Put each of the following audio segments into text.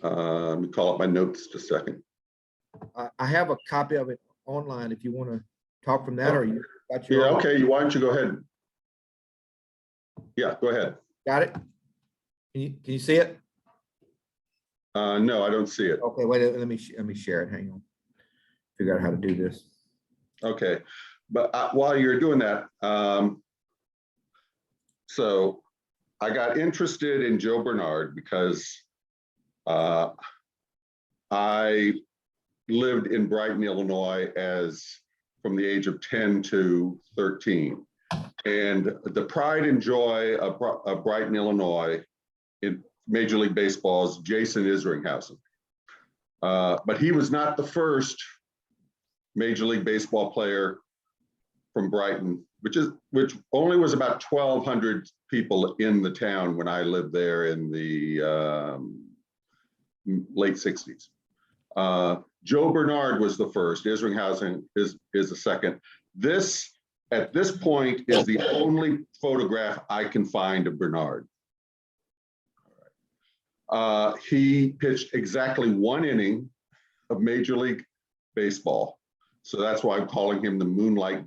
Let me call up my notes just a second. I have a copy of it online if you want to talk from that, or you got your Yeah, own? okay, why don't you go ahead? Yeah, go ahead. Got it? Can you see it? No, I don't see it. Okay, wait, let me share it. Hang on. Figure out how to do this. Okay, but while you're doing that, so I got interested in Joe Bernard because I lived in Brighton, Illinois from the age of 10 to 13. And the pride and joy of Brighton, Illinois in Major League Baseball is Jason Isringhausen. But he was not the first Major League Baseball player from Brighton, which only was about 1,200 people in the town when I lived there in the late 60s. Joe Bernard was the first. Isringhausen is the second. This, at this point, is the only photograph I can find of Bernard. He pitched exactly 1 inning of Major League Baseball. So that's why I'm calling him the Moonlight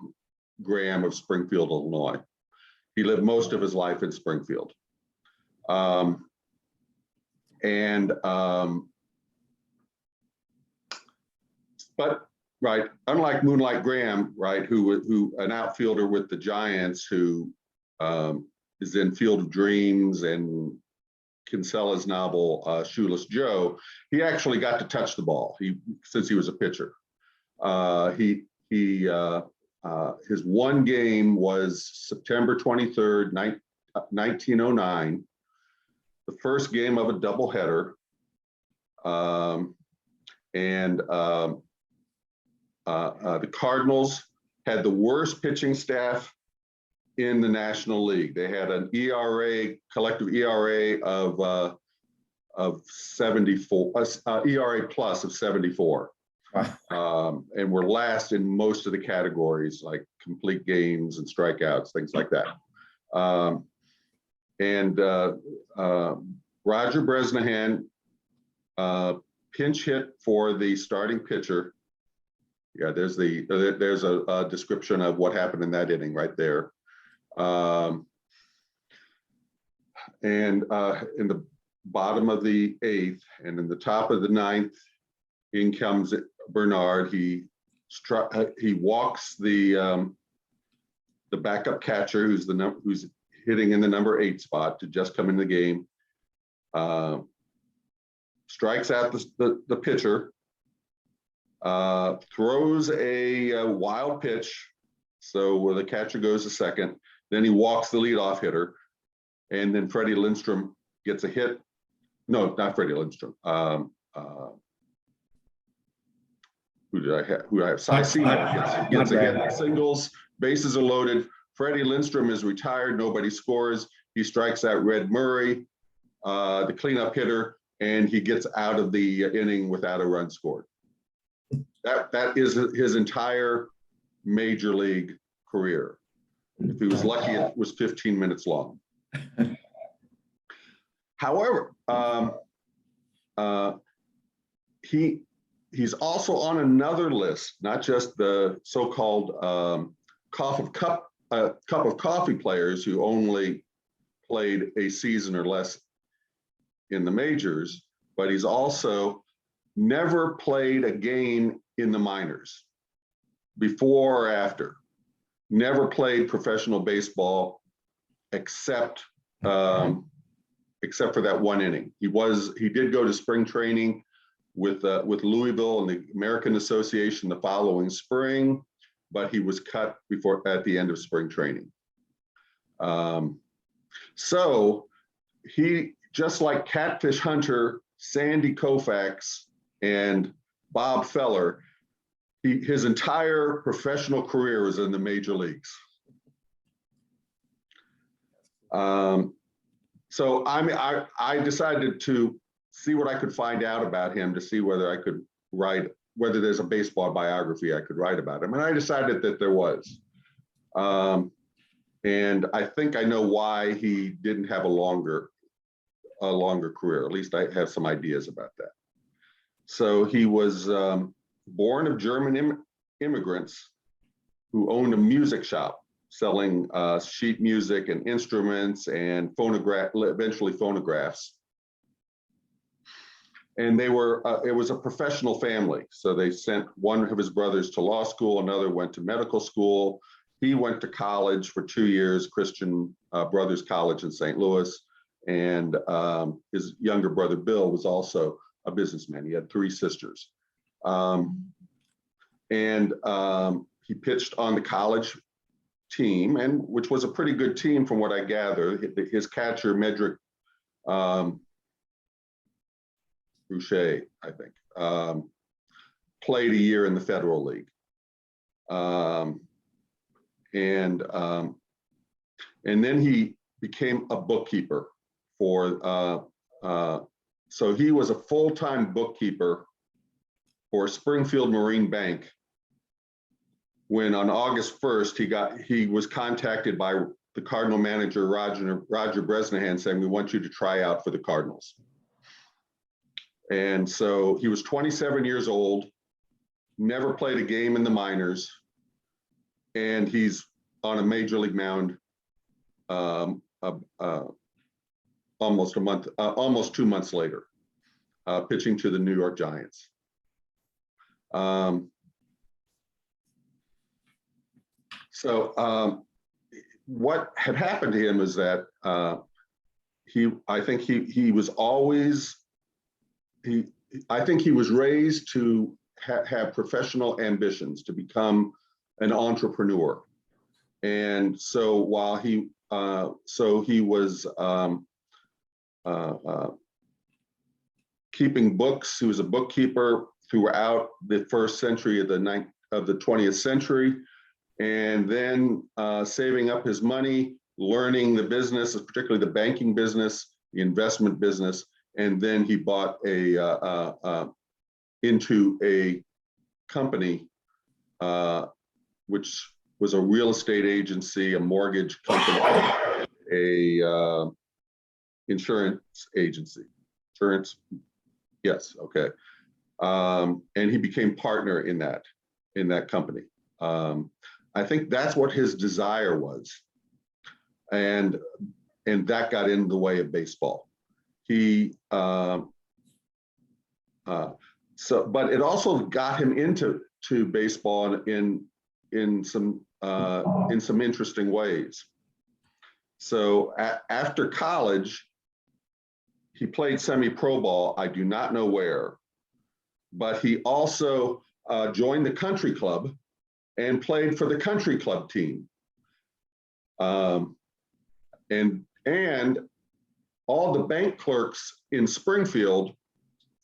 Graham of Springfield, Illinois. He lived most of his life in Springfield. But right, unlike Moonlight Graham, right, who an outfielder with the Giants who is in Field of Dreams and Kinsella's novel Shoeless Joe, he actually got to touch the ball. Since he was a pitcher, his one game was September 23rd, 1909, the first game of a doubleheader, the Cardinals had the worst pitching staff in the National League. They had an collective ERA of 74, ERA plus of 74. And we're last in most of the categories, like complete games and strikeouts, things like that. Roger Bresnahan pinch hit for the starting pitcher. Yeah, there's a description of what happened in that inning right there. In the bottom of the 8th and in the top of the 9th, in comes Bernard. He walks the backup catcher, who's hitting in the number 8 spot to just come in the game. Strikes out the pitcher. Throws a wild pitch, so where the catcher goes to second. Then he walks the leadoff hitter, and then Freddie Lindstrom gets a hit. No, not Freddie Lindstrom. Who do I have? Cy Seymour gets a hit. Singles, bases are loaded. Freddie Lindstrom is retired. Nobody scores. He strikes out Red Murray, the cleanup hitter, and he gets out of the inning without a run scored. That is his entire Major League career. If he was lucky, it was 15 minutes long. However, he's also on another list, not just the so-called cup of coffee players who only played a season or less in the majors, but he's also never played a game in the minors before or after. Never played professional baseball except for that 1 inning. He did go to spring training with Louisville and the American Association the following spring, but he was cut at the end of spring training. So he, just like Catfish Hunter, Sandy Koufax, and Bob Feller, his entire professional career was in the major leagues. So I decided to see what I could find out about him, to see whether I could write, whether there's a baseball biography I could write about him. And I decided that there was. And I think I know why he didn't have a longer a longer career. At least I have some ideas about that. So he was born of German immigrants who owned a music shop selling sheet music and instruments and eventually phonographs. And they were, it was a professional family. So they sent one of his brothers to law school, another went to medical school. He went to college for 2 years, Christian Brothers College in St. Louis. And his younger brother, Bill, was also a businessman. He had 3 sisters. He pitched on the college team, and which was a pretty good team from what I gather. His catcher, Medrick Boucher, I think, played a year in the Federal League. And then he became a bookkeeper for, so he was a full-time bookkeeper for Springfield Marine Bank when on August 1st, he was contacted by the Cardinal manager, Roger Bresnahan, saying, we want you to try out for the Cardinals. And so he was 27 years old, never played a game in the minors, and he's on a major league mound almost 2 months later, pitching to the New York Giants. What had happened to him is that I think he was raised to have professional ambitions, to become an entrepreneur. And so while he was keeping books, he was a bookkeeper throughout the first century of the 20th century, and then saving up his money, learning the business, particularly the banking business, the investment business, and then he bought into a company, which was a real estate agency, a mortgage company, a insurance agency. Yes, okay. And he became partner in that company. I think that's what his desire was, and that got in the way of baseball. But it also got him into baseball in some interesting ways. So after college, he played semi-pro ball. I do not know where, but he also joined the country club and played for the country club team. And all the bank clerks in Springfield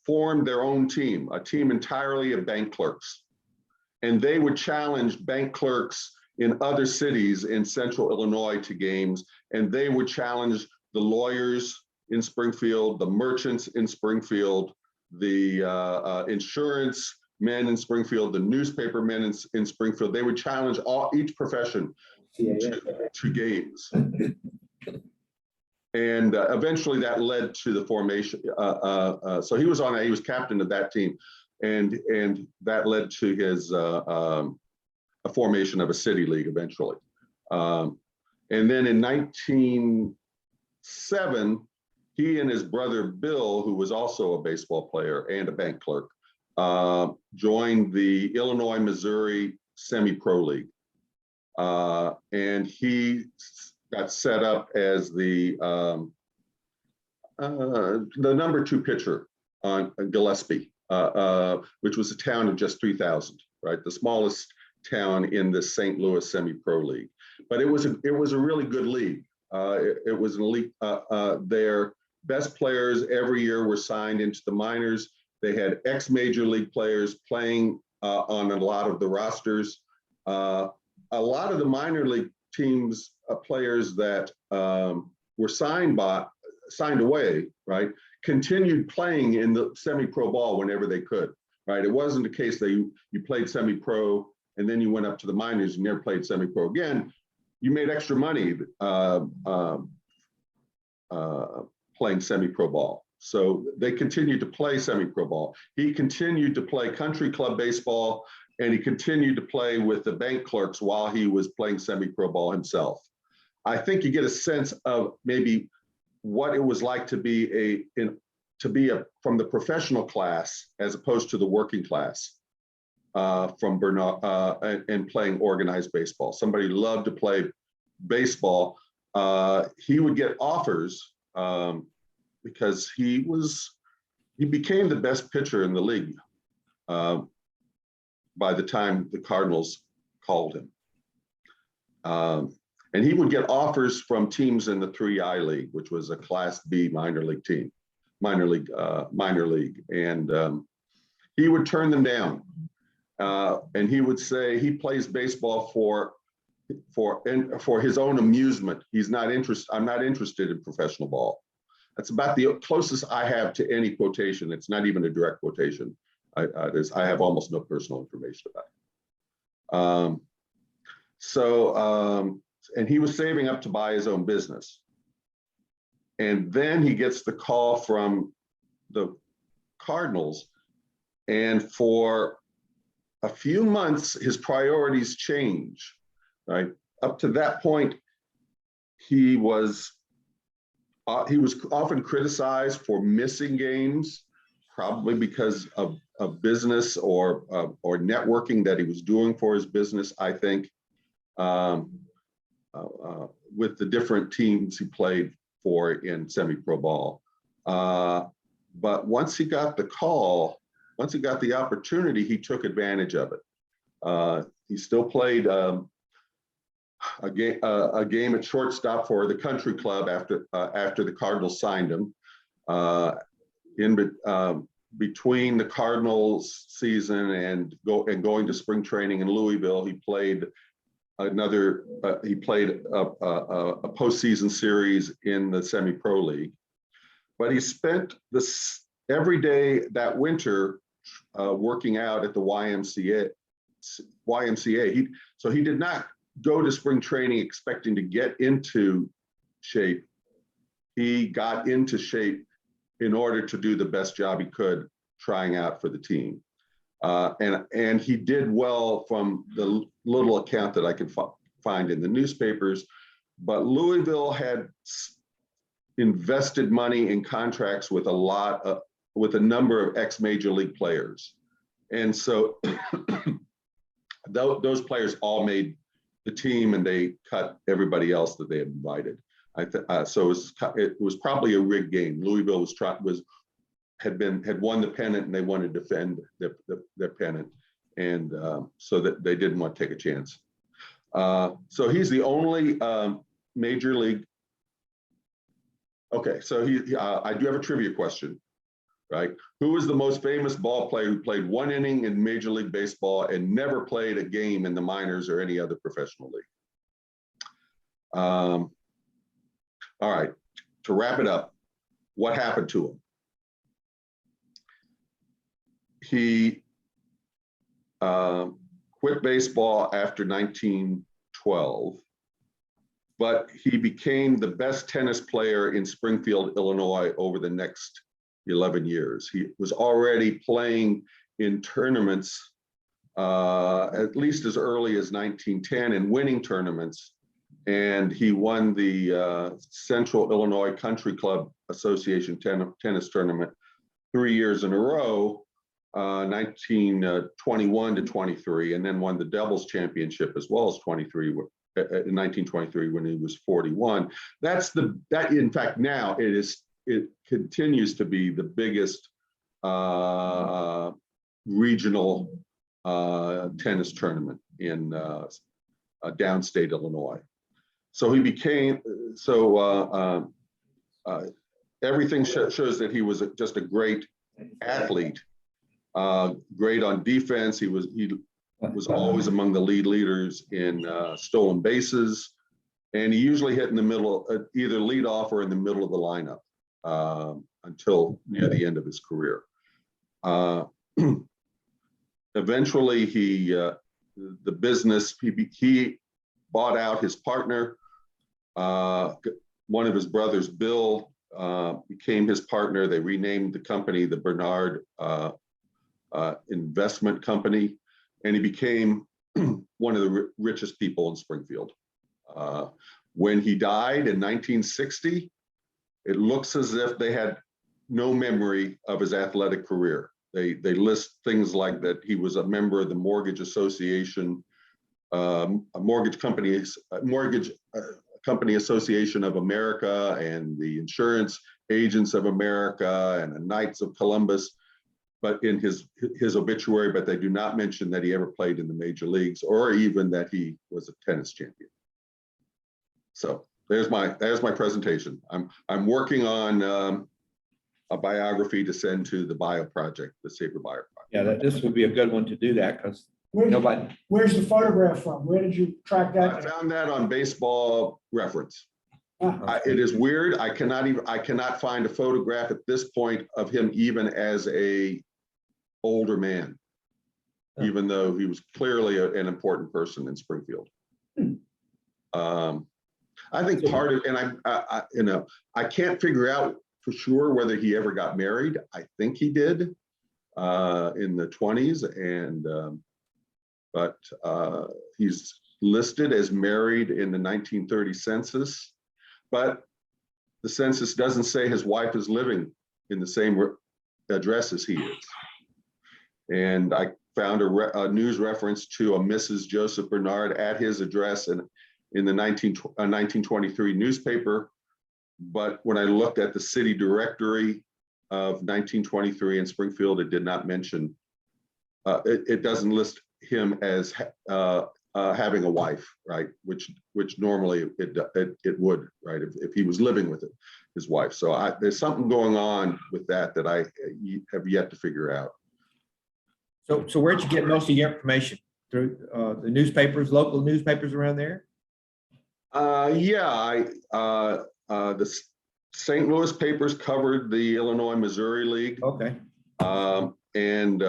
formed their own team, a team entirely of bank clerks. And they would challenge bank clerks in other cities in central Illinois to games, and they would challenge the lawyers in Springfield, the merchants in Springfield, the insurance men in Springfield, the newspaper men in Springfield. They would challenge each profession to games. And eventually that led to the formation. So he was captain of that team, and that led to his a formation of a city league eventually. And then in 1907, he and his brother Bill, who was also a baseball player and a bank clerk, joined the Illinois-Missouri Semi-Pro League. And he got set up as the number 2 pitcher on Gillespie, which was a town of just 3,000, right? The smallest town in the St. Louis Semi-Pro League. But it was a really good league. It was an elite. Their best players every year were signed into the minors. They had ex-major league players playing on a lot of the rosters. A lot of the minor league teams, players that were signed away, right, continued playing in the semi-pro ball whenever they could, right? It wasn't a case that you played semi-pro and then you went up to the minors and never played semi-pro again. You made extra money playing semi-pro ball. So they continued to play semi-pro ball. He continued to play country club baseball, and he continued to play with the bank clerks while he was playing semi-pro ball himself. I think you get a sense of maybe what it was like to be from the professional class as opposed to the working class from Bernard and playing organized baseball. Somebody who loved to play baseball. He would get offers because he became the best pitcher in the league by the time the Cardinals called him. And he would get offers from teams in the 3I League, which was a Class B minor league team, minor league. And he would turn them down. And he would say he plays baseball for his own amusement. He's not interested. I'm not interested in professional ball. That's about the closest I have to any quotation. It's not even a direct quotation. I have almost no personal information about it. And he was saving up to buy his own business. And then he gets the call from the Cardinals. And for a few months, his priorities change, right? Up to that point, he was often criticized for missing games, probably because of business or networking that he was doing for his business, I think, with the different teams he played for in semi-pro ball. But once he got the call, once he got the opportunity, he took advantage of it. He still played a game at shortstop for the country club after the Cardinals signed him. Between the Cardinals season and going to spring training in Louisville, he played a postseason series in the semi-pro league. But he spent every day that winter working out at the YMCA. So he did not go to spring training expecting to get into shape. He got into shape in order to do the best job he could trying out for the team. And he did well from the little account that I could find in the newspapers. But Louisville had invested money in contracts with with a number of ex-major league players. And so those players all made the team, and they cut everybody else that they had invited. So it was probably a rigged game. Louisville had won the pennant, and they wanted to defend their pennant, and so that they didn't want to take a chance. So he's the only major league. Okay, so I do have a trivia question, right? Who was the most famous ball player who played one inning in Major League Baseball and never played a game in the minors or any other professional league? All right, to wrap it up, what happened to him? He quit baseball after 1912, but he became the best tennis player in Springfield, Illinois over the next 11 years. He was already playing in tournaments at least as early as 1910 and winning tournaments. And he won the Central Illinois Country Club Association tennis tournament 3 years in a row, 1921 to 23, and then won the doubles championship as well as 23 in 1923 when he was 41. That in fact now it continues to be the biggest regional tennis tournament in downstate Illinois. So he became everything shows that he was just a great athlete, great on defense. He was always among the leaders in stolen bases, and he usually hit in the middle, either lead off or in the middle of the lineup until near the end of his career. Eventually, he bought out his partner. One of his brothers, Bill, became his partner. They renamed the company the Bernard Investment Company, and he became one of the richest people in Springfield. When he died in 1960, it looks as if they had no memory of his athletic career. They list things like that he was a member of the Mortgage Association, Mortgage Company Association of America, and the Insurance Agents of America, and the Knights of Columbus. But in his obituary, but they do not mention that he ever played in the major leagues or even that he was a tennis champion. So there's my presentation. I'm working on a biography to send to the bio project, the SABR Bio Project. Yeah, this would be a good one to do that, because nobody. Where's the photograph from? Where did you track I that? found that on Baseball Reference. Ah, It is weird. I cannot find a photograph at this point of him even as a older man, even though he was clearly an important person in Springfield. I think part of, and I can't figure out for sure whether he ever got married. I think he did in the 20s, and but he's listed as married in the 1930 census, but the census doesn't say his wife is living in the same address as he is. And I found a news reference to a Mrs. Joseph Bernard at his address in the 1923 newspaper. But when I looked at the city directory of 1923 in Springfield, it did not mention, it doesn't list him as having a wife, right? Which normally it would, right? If he was living with his wife. So there's something going on with that I have yet to figure out. So where'd you get most of your information? Through the newspapers, local newspapers around there? Yeah, the St. Louis papers covered the Illinois-Missouri League. Okay. And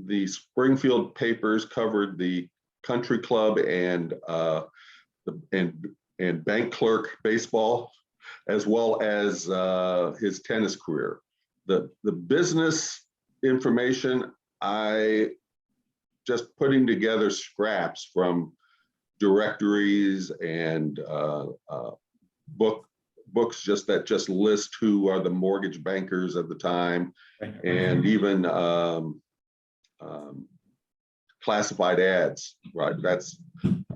the Springfield papers covered the country club and bank clerk baseball, as well as his tennis career. The business information, I just putting together scraps from directories and books just list who are the mortgage bankers of the time, and even classified ads, right? That's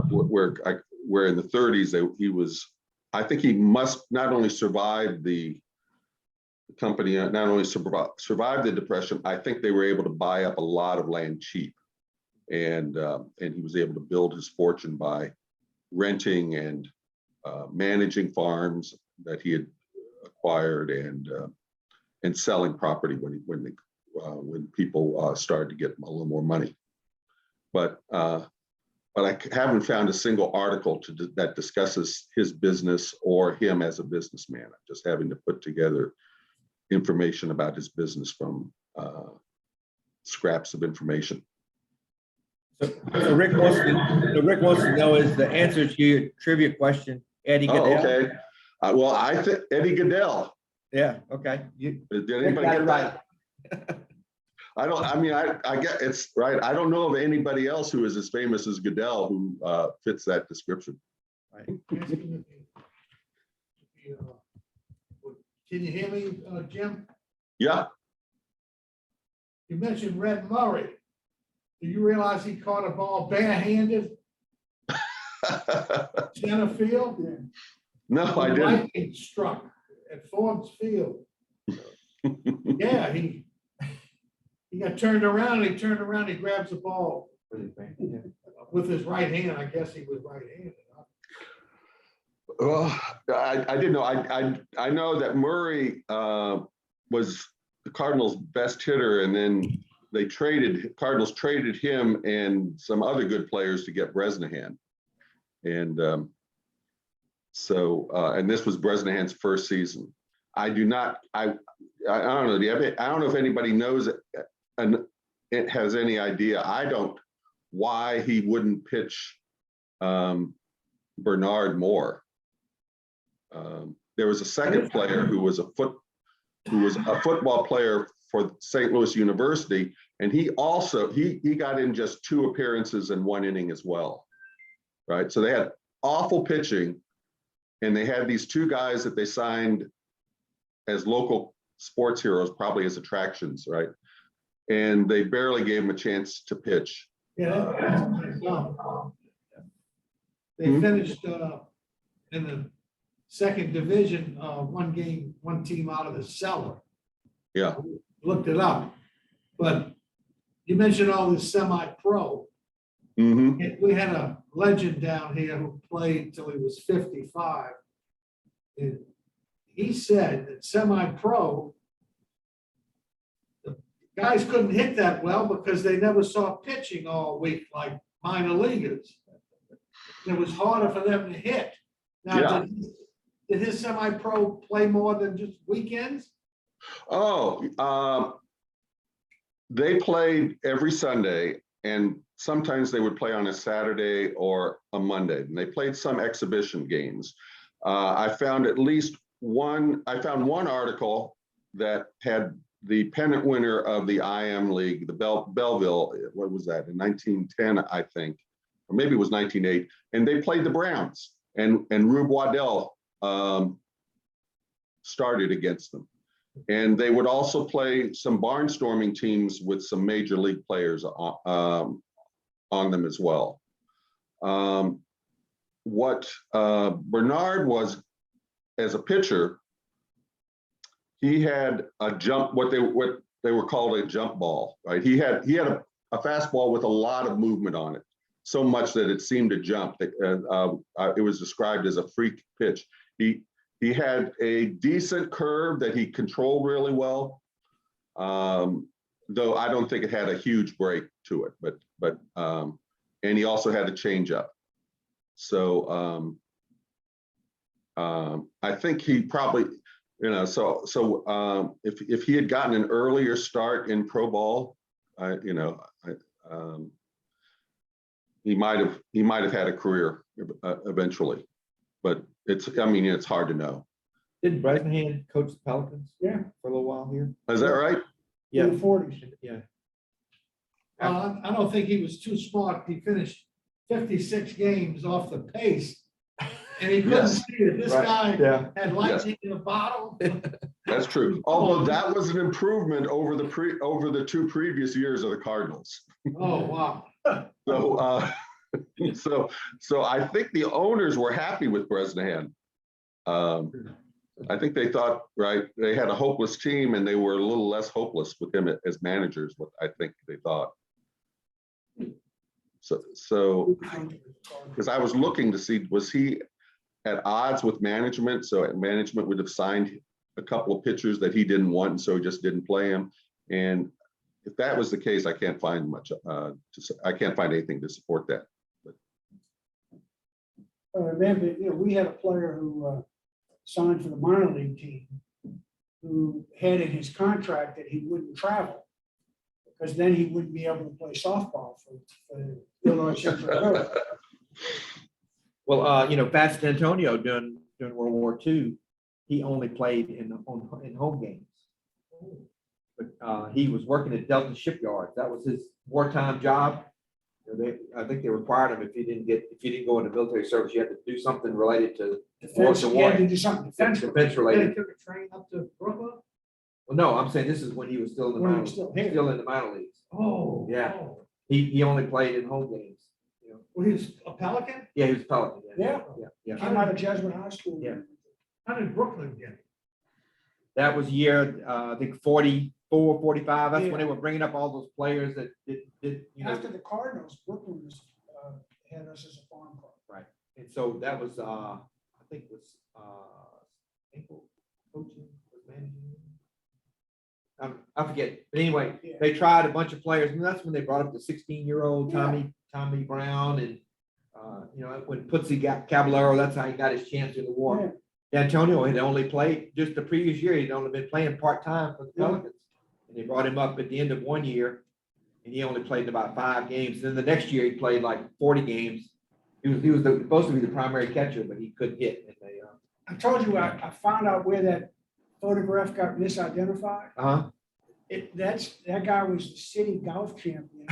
where in the 30s he was. I think he must not only survive the company, not only survive the Depression. I think they were able to buy up a lot of land cheap, and he was able to build his fortune by renting and managing farms that he had acquired, and selling property when people started to get a little more money. But I haven't found a single article that discusses his business or him as a businessman. I'm just having to put together information about his business from scraps of information. So Rick wants to know is the answer to your trivia question, Eddie Goodell? Oh, okay. Well, I think Eddie Goodell. Yeah, okay. Did anybody get that? I get it's right. I don't know of anybody else who is as famous as Goodell who fits that description. Right. Can you hear me, Jim? Yeah. You mentioned Red Murray. Do you realize he caught a ball barehanded center field? No, I didn't. Lightning struck at Forbes Field. Yeah, he got turned around, and he grabs the ball with his right hand. I guess he was right-handed. Well, I didn't know. I know that Murray was the Cardinals' best hitter, and then Cardinals traded him and some other good players to get Bresnahan. And and this was Bresnahan's first season. I don't know. I don't know if anybody knows it, and it has any idea. I don't why he wouldn't pitch Bernard more. there was a second player who was a football player for St. Louis University, and he also he got in just 2 appearances in 1 inning as well, right? So they had awful pitching, and they had these 2 guys that they signed as local sports heroes, probably as attractions, right? And they barely gave him a chance to pitch. Yeah, they finished in the 2nd division, 1 game, 1 team out of the cellar. Yeah. Looked it up, but you mentioned all this semi-pro. Mm-hmm. We had a legend down here who played till he was 55. And he said that semi-pro, the guys couldn't hit that well because they never saw pitching all week like minor leaguers. It was harder for them to hit. Now, Yeah. did his semi-pro play more than just weekends? Oh, they played every Sunday, and sometimes they would play on a Saturday or a Monday. And they played some exhibition games. I found one article that had the pennant winner of the IM League, the Belleville, what was that, in 1910, I think, or maybe it was 1908, and they played the Browns, and Rube Waddell started against them. And they would also play some barnstorming teams with some major league players on them as well. What Bernard was as a pitcher, he had a jump, what they were called a jump ball, right? He had a fastball with a lot of movement on it, so much that it seemed to jump. It was described as a freak pitch. He had a decent curve that he controlled really well, though I don't think it had a huge break to it. But and he also had a changeup. So I think he probably, if he had gotten an earlier start in pro ball, he might have had a career eventually. But it's hard to know. Didn't Bresnahan coach the Pelicans? Yeah. For a little while here. Is that right? Yeah. In the 40s. Yeah. I don't think he was too smart. He finished 56 games off the pace, and he couldn't Yes. see it. This Right. guy had lightning in a bottle. That's true. Although that was an improvement over the 2 previous years of the Cardinals. Oh, wow. So I think the owners were happy with Bresnahan. I think they thought, right, they had a hopeless team and they were a little less hopeless with him as managers, what I think they thought. So because I was looking to see, was he at odds with management? So management would have signed a couple of pitchers that he didn't want, and so he just didn't play him. And if that was the case, I can't find much. I can't find anything to support that. Then, we had a player who signed for the minor league team who had in his contract that he wouldn't travel because then he wouldn't be able to play softball for Illinois Central Coast. Well, Fats D'Antonio during World War II, he only played in home games. But he was working at Delta Shipyard. That was his wartime job. I think they required him if you didn't go into military service, you had to do something related to Defense, war. he had to do something defense. Defense related. They took a train up to Brooklyn? Well, no, I'm saying this is when he was still in the When he minor, was still here. still in the minor leagues. Oh. Yeah. Oh. He only played in home games. Well, he was a Pelican? Yeah, he was Pelican. Yeah. Came out of Jesuit High School. Yeah. How did Brooklyn get it? That was year, I think 44, 45. That's Yeah. when they were bringing up all those players that did. After the Cardinals, Brooklyn was, had us as a farm club. Right. And so that was, I think it was, Ankle coaching, was managing. I forget. But anyway, Yeah. they tried a bunch of players, and that's when they brought up the 16-year-old Tommy Brown, and when Putzi got Caballero, that's how he got his chance in the war. Yeah. D'Antonio had only played just the previous year. He'd only been playing part-time for the Pelicans. And they brought him up at the end of one year, and he only played about 5 games. Then the next year he played like 40 games. He was supposed to be the primary catcher, but he couldn't hit. And I told you, I found out where that photograph got misidentified. Uh-huh. That guy was the city golf champion,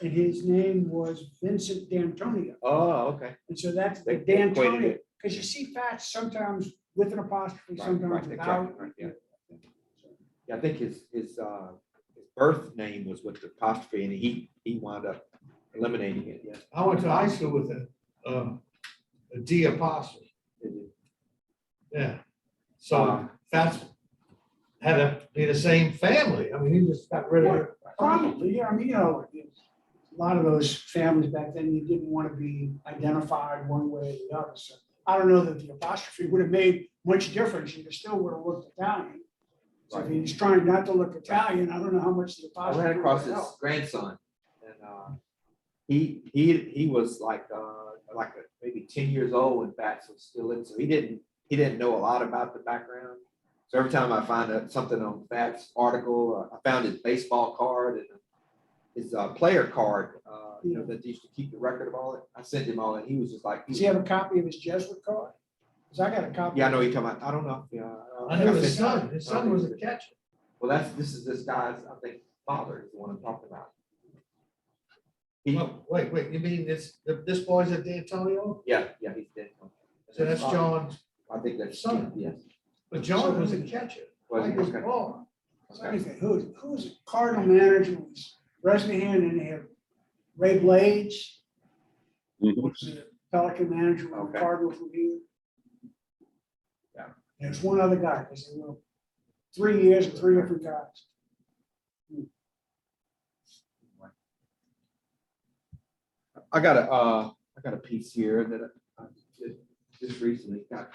and his name was Vincent D'Antonio. Oh, okay. And so that's the They equated D'Antonio, it. because you see Fats sometimes with an apostrophe, Right, sometimes right, they without. check, right, yeah. Yeah, I think his birth name was with the apostrophe, and he wound up eliminating it. Yeah. I went to high school with a D apostrophe. Yeah. So that's had to be the same family. I mean, he just got rid of it. Probably, yeah, I mean, a lot of those families back then, you didn't want to be identified one way or the other. So I don't know that the apostrophe would have made much difference. You still would have looked Italian. So if he's trying not to look Italian, I don't know how much the I apostrophe. ran across would his help. grandson, and he was like maybe 10 years old when Bats was still in, so he didn't know a lot about the background. So every time I find something on Bats article, I found his baseball card and his player card, that he used to keep the record of all it. I sent him all, and he was just like, Does he have a copy of his Jesuit card? Because I got a copy. yeah, I know you're talking about. I don't know. Yeah, I know his son. His son was a catcher. Well, this guy's, I think, father is the one I'm talking about. Oh, wait, you mean this boy's at D'Antonio? Yeah, he's dead. So that's John's, I think that's son. Yes. but John was a catcher. Was he? Like his Okay. ball. So anything, who's the Cardinal manager was Bresnahan, and they have Ray Blades, Mhm. who's the Pelican manager when the Okay. Cardinals were here. Yeah. There's one other guy, because they were 3 years and 3 different guys. I got a piece here that I did just recently got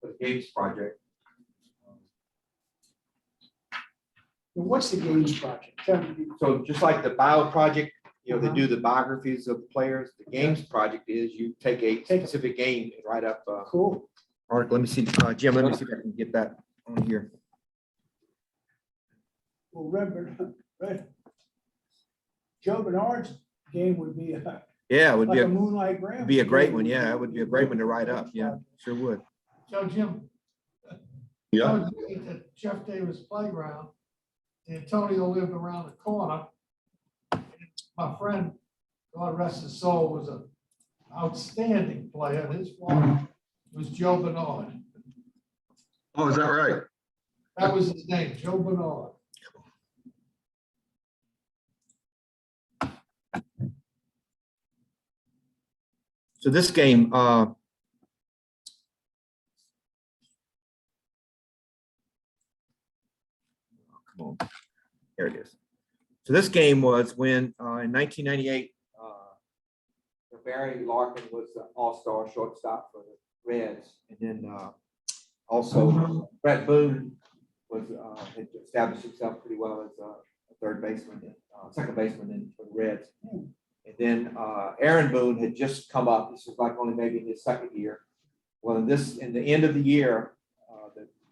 for the Games project. Now, what's the Games project? Tell me. So just like the bio project, they Uh-huh. do the biographies of the players. The Games project is you take a specific game and write up Cool. article. Let me see, Jim, let me see if I can get that on here. Well, Red. Joe Bernard's game would be Yeah, it would like be a Moonlight Graham. be a great one. Yeah, it would be a great one to write up. Yeah, sure would. So Jim. Yeah, I was looking at Jeff Davis playground. Antonio lived around the corner. My friend, God rest his soul, was an outstanding player. His father was Joe Bernard. oh, is that right? That was his name, Joe Bernard. So this game, come on, here it is. So this game was when in 1998, Barry Larkin was the all-star shortstop for the Reds, and then also Brett Boone was had established himself pretty well as a third baseman, second baseman for the Reds. And then Aaron Boone had just come up. This was like only maybe his second year. Well, in the end of the year,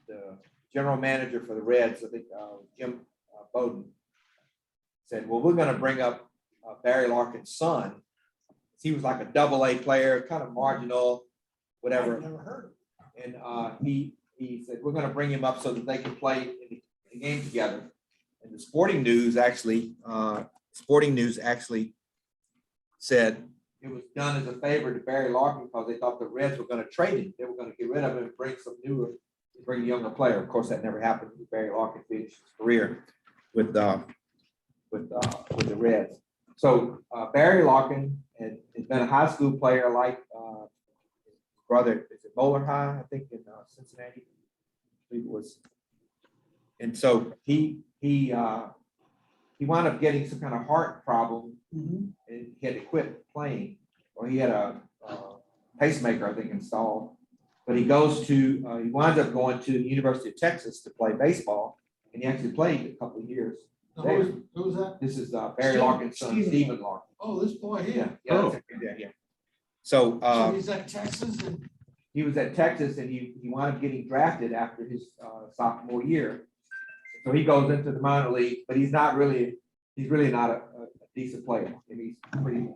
the general manager for the Reds, I think Jim Bowden, said, "Well, we're going to bring up Barry Larkin's son. He was like a AA player, kind of marginal, whatever." I've never heard of it. And he said, "We're going to bring him up so that they can play in the game together." And the Sporting News actually said it was done as a favor to Barry Larkin because they thought the Reds were going to trade him. They were going to get rid of him and bring a younger player. Of course, that never happened. Barry Larkin finished his career with the Reds. So Barry Larkin had been a high school player like his brother, is it Moeller High, I think, in Cincinnati. I believe it was. And so he wound up getting some kind of heart problem, Mhm. and he had to quit playing, or he had a pacemaker, I think, installed. But he winds up going to the University of Texas to play baseball, and he actually played a couple of years. Now, who was that? This is Barry Larkin's son, Stephen Larkin. Oh, this boy here. Yeah. So So he's at Texas and he was at Texas, and he wound up getting drafted after his sophomore year. So he goes into the minor league, but he's really not a decent player. I mean, he's pretty,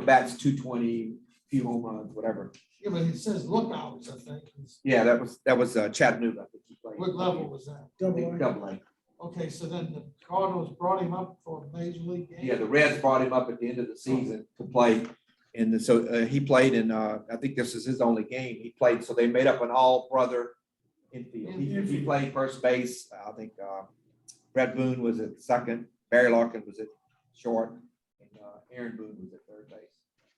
bats 220, few home runs, whatever. Yeah, but it says lookouts, I think. Yeah, that was Chattanooga. I think he played. What level was that? Double A. Okay, so then the Cardinals brought him up for a major league game? Yeah, the Reds brought him up at the end of the season to play. And so he played in, I think this is his only game. He played, so they made up an all-brother infield. He played first base. I think Brett Boone was at second, Barry Larkins was at short, and Aaron Boone was at third base.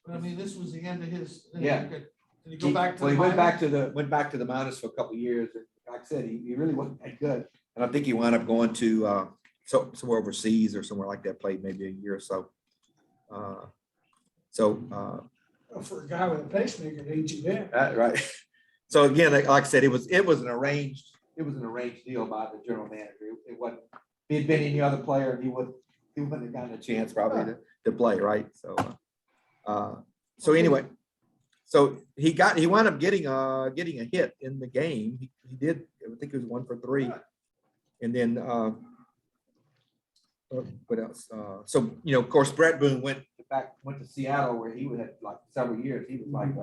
But I mean, this was the end of his. Yeah. Did he go back to? Well, he the went back minors? to the minors for a couple of years. And like I said, he really wasn't that good. And I think he wound up going to somewhere overseas or somewhere like that, played maybe a year or so. Well, for a guy with a pacemaker, it ain't too bad. Right. So again, like I said, it was an arranged deal by the general manager. It wasn't, if he had been any other player, he wouldn't have gotten a chance probably to play, right? So anyway, so he wound up getting a hit in the game. He did, I think it was 1 for 3. And then what else? So of course, Brett Boone went to Seattle, where he had like several years. He was like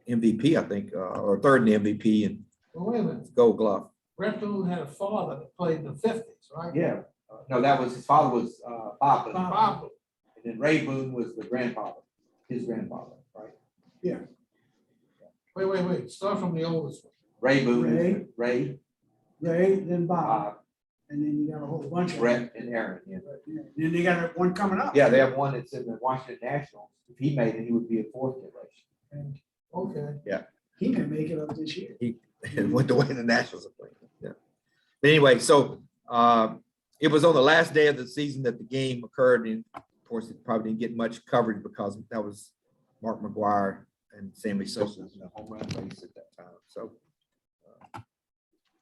MVP, I think, or third in the MVP and Well, wait a minute. Gold Glove. Brett Boone had a father that played in the 50s, right? Yeah. No, that was his father was Bob Boone. Bob Boone. And then Ray Boone was the grandfather, his grandfather, right? Wait. Start from the oldest one. Ray Boone, Ray. was Ray, Ray, then Bob, Bob, and then you got a whole bunch of them. Brett, and Aaron. Yeah. Then they got one coming up. Yeah, they have one that's in the Washington Nationals. If he made it, he would be a fourth generation. Okay. He may make it up this year. And went to win the Nationals. Yeah. But anyway, so it was on the last day of the season that the game occurred, and of course, it probably didn't get much coverage because that was Mark McGuire and Sammy Sosa in the home run race at that time.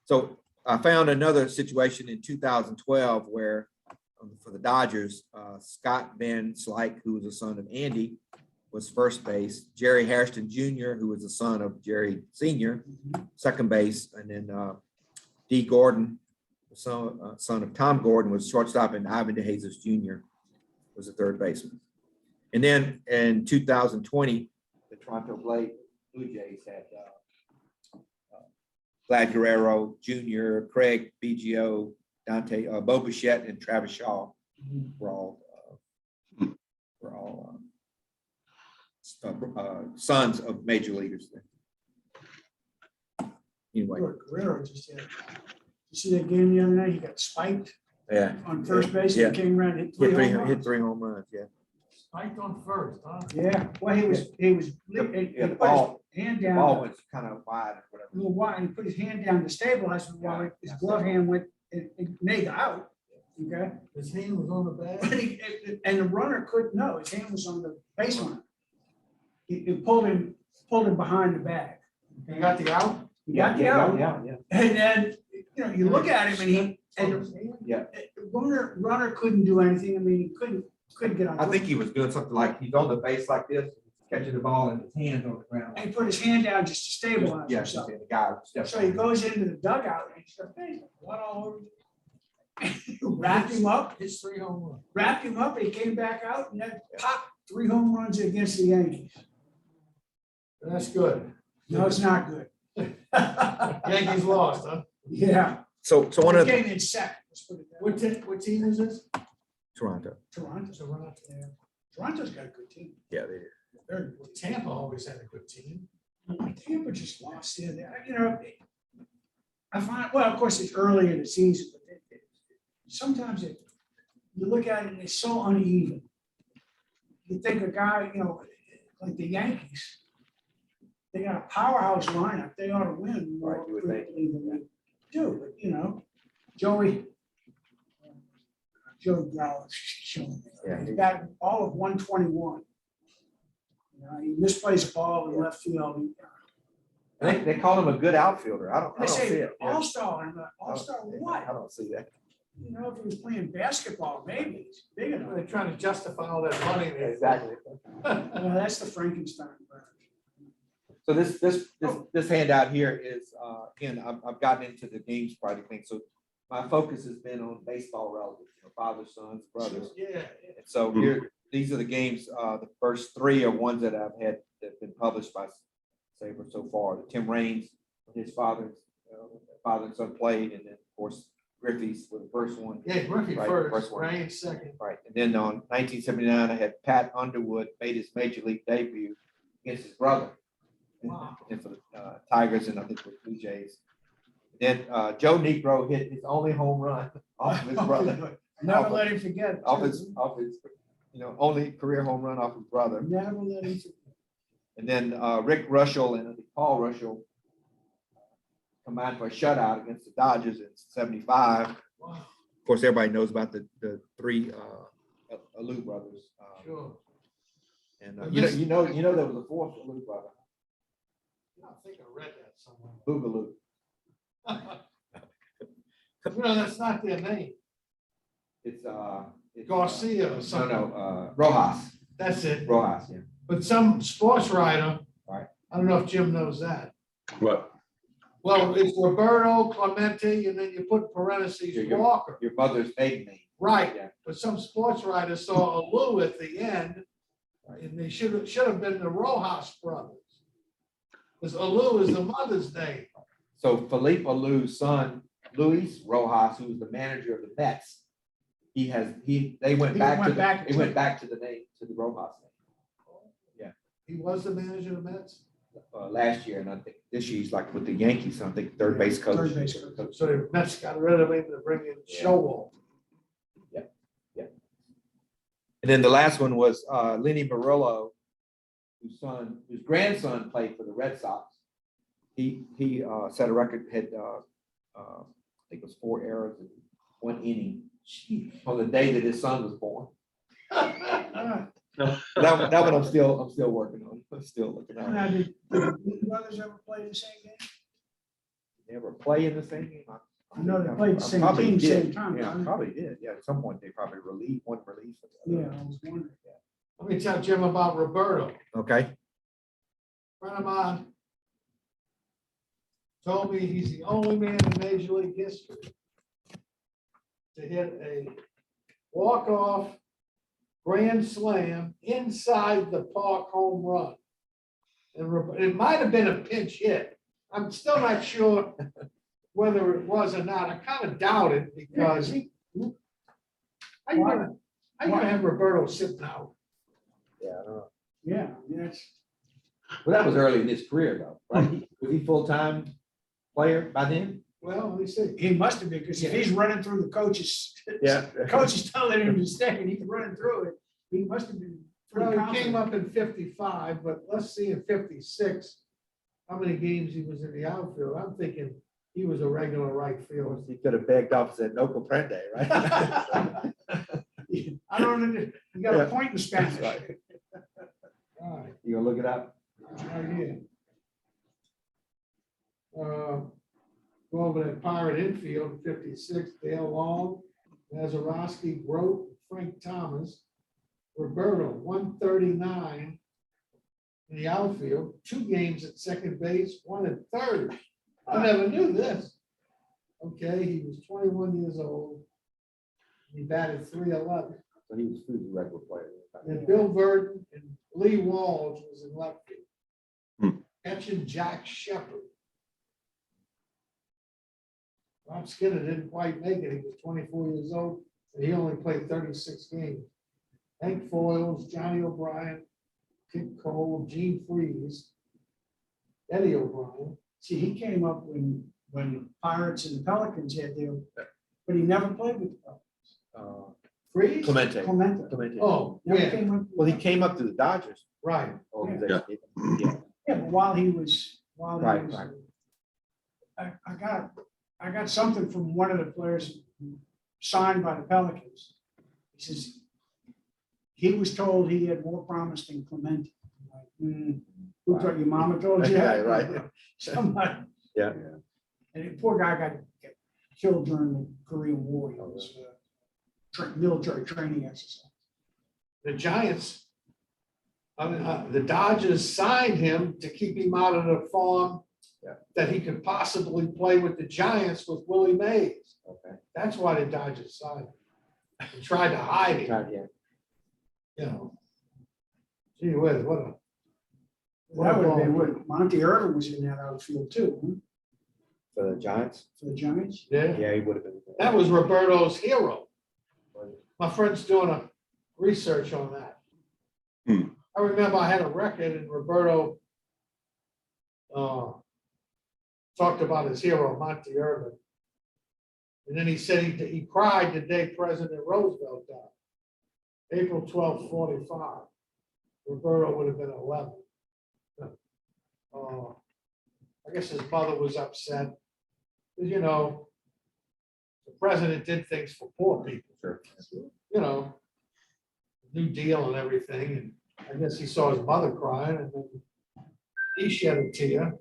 So I found another situation in 2012 where for the Dodgers, Scott Van Slyke, who was the son of Andy, was first base. Jerry Hairston Jr., who was the son of Jerry Sr., second base. And then D. Gordon, the son of Tom Gordon, was shortstop, and Ivan DeJesus Jr. was the third baseman. And then in 2020, the Toronto Blue Jays had Vlad Guerrero Jr., Craig Biggio, Bo Bichette, and Travis Shaw were all sons of major leaguers. Anyway, Look, Guerrero just had. You see that game the other night? He got spiked yeah, on first base. Yeah. And came around and hit three home hit runs. 3 home runs. Yeah, Spiked on first, huh? Yeah, well, he was. the Put ball his hand the down. ball was kind of wide or whatever. A little wide, and he put his hand down to stabilize it while his glove hand went, it made the out. Okay, His hand was on the but bag. and the runner couldn't know, his hand was on the baseline. It pulled him behind the bag. He got the out. He got the out, Yeah. and then, you look at him and Yeah. the runner couldn't do anything, I mean, he couldn't get on. I think he was doing something like he's on the base like this, catching the ball and his hands on the ground. And he put his hand down just to stabilize Yeah, himself. the guy stepped So he on. goes into the dugout and he's got blood all over. Wrapped him up, His 3 home run. wrapped him up, and he came back out and then popped 3 home runs against the Yankees. That's good. No, it's not good. Yankees lost, huh? Yeah. So one of He came in second. Let's put it that way. What team is this? Toronto. Toronto. Toronto. Yeah. Toronto's got a good team. Yeah, they did. Very good. Well, Tampa always had a good team. Tampa just lost in there. I find, well, of course, it's early in the season, but sometimes you look at it and it's so uneven. You think a guy, like the Yankees, they got a powerhouse lineup. They ought to win more Right, you would think. frequently than they do. But, Joey Gallo's killing me. Yeah. He got all of 121. He misplays a ball in left field. They call him a good outfielder. I don't They see say it. Yeah. all-star, and all-star what? I don't see that. If he was playing basketball, maybe it's big enough. They're trying to justify all that money. Exactly. That's the Frankenstein version. So this handout here is again, I've gotten into the games project thing. So my focus has been on baseball relatives, fathers, sons, brothers. Yeah. And so these are the games, the first three are ones that I've had that have been published by SABR so far. Tim Raines, his father and son played, and then of course Griffey's were the first one. Yeah, Griffey Right, first, first one. Rain second. Right, and then on 1979, I had Pat Underwood made his major league debut against his brother. Wow. And for the Tigers and I think the Blue Jays. Then Joe Negro hit his only home run off of his brother. Never let him forget. it, Off too. his, only career home run off his brother. Never let him forget. And then Rick Russell and I think Paul Russell combined for a shutout against the Dodgers in '75. Wow, Of course, everybody knows about the three Alou brothers. sure. And And you know, this- there was a fourth Alou brother, I think I read that somewhere. Boogaloo. That's not their name. It's Garcia or something. Rojas. That's it. Rojas, yeah. But some sports writer. Right. I don't know if Jim knows that. What? Well, it's Roberto Clemente, and then you put parentheses Your- Walker. Your mother's maiden name. Right, Yeah. but some sports writer saw a Lou at the end, and they should have been the Rojas brothers. Because Alou is the mother's name. So Philippe Alou's son, Luis Rojas, who was the manager of the Mets, they went back to the name, to the Rojas He was the manager of the Mets. name, last year, and I think this year he's like with the Yankees, I think third base coach. Third base coach. So the Mets got rid of him to bring in Showalter. And then the last one was Lenny Murillo, whose grandson played for the Red Sox. He set a record, had I think it was 4 errors in 1 inning on the day that his son was born. That one I'm still working on. I'm still looking at. Now, did the brothers ever play the same game? They ever play in the same game? I know they played the same Probably team, did. same time. Yeah, right? probably did. Yeah, at some point they probably one release. Yeah, I was wondering. Let me tell Jim about Roberto. Okay. Friend of mine told me he's the only man in Major League history to hit a walk-off grand slam inside the park home run. And it might have been a pinch hit. I'm still not sure whether it was or not. I kind of doubt it because how you gonna have Roberto sitting out? Yeah, I don't know. Yeah, yes. Well, that was early in his career though, right? Was he full-time player by then? Well, let me see. He must have been, because if he's running through the coaches, the coach is telling him to stay and he's running through it, he must have been pretty Well, he came confident. up in 55, but let's see in 56, how many games he was in the outfield. I'm thinking he was a regular right fielder. He could have begged off and said, no comprende, right? I don't know, you got a point in Spanish. Right. All right, You gonna look it up? right here. Go over that Pirate infield, 56, Dale Long, Mazeroski, Grote, Frank Thomas, Roberto, 139 in the outfield, 2 games at second base, 1 at third. I never knew this. Okay, he was 21 years old. He batted .311. So he was a regular player. And Bill Verdon and Lee Walsh was in left field. Catching Jack Shepard. Rob Skinner didn't quite make it. He was 24 years old, and he only played 36 games. Hank Foyles, Johnny O'Brien, Kid Cole, Gene Freeze, Eddie O'Brien. See, he came up when Pirates and the Pelicans had their, but he never played with the Pelicans. Freeze? Clemente. Clemente. Oh, Never yeah, came up. Well, he came up to the Dodgers right. organization. Yeah. Yeah, but while he was. Right. I got something from one of the players signed by the Pelicans. He says, he was told he had more promise than Clemente. Like, who told your mama told you? Yeah, right. Somebody. Yeah. And the poor guy got killed during the Korean War. He was military training exercise. The Giants, the Dodgers signed him to keep him out of the farm that he could possibly play with the Giants with Willie Mays. Okay. That's why the Dodgers signed him. They tried to hide him. Yeah. you know. Gee whiz, what a. That would have been what Monty Irvin was in that outfield too, huh, For the Giants? for the Giants. Yeah, Yeah, he would have been. that was Roberto's hero. My friend's doing a research on that. Hmm. I remember I had a record and Roberto talked about his hero, Monty Irvin. And then he said he cried the day President Roosevelt died, April 12th, 45. Roberto would have been 11. I guess his mother was upset. You know, the president did things for poor people. Sure. You know, New Deal and everything. And I guess he saw his mother crying and then he shed a tear.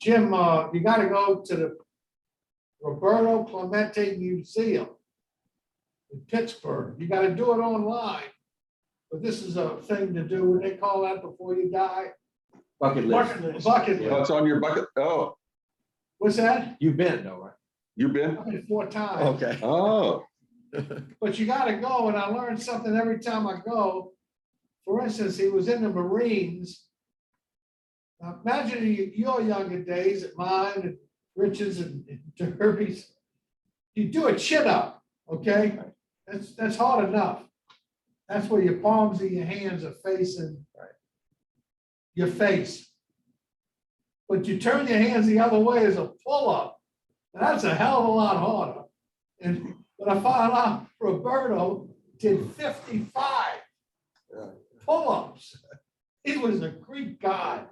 Jim, you got to go to the Roberto Clemente Museum in Pittsburgh. You got to do it online. But this is a thing to do. What they call that before you die? Bucket list. Bucket list. Bucket Oh, list. it's on your bucket. Oh, What's that? You've been though, right? you've been? I've been 4 times. Okay. Oh, But you gotta go, and I learned something every time I go. For instance, he was in the Marines. Now, imagine your younger days, at mine, and Rich's and Derby's. You do a chin up, okay? That's hard enough. That's where your palms of your hands are facing your face. But you turn your hands the other way as a pull-up. That's a hell of a lot harder. And when I found out Roberto did 55 pull-ups, he was a Greek god.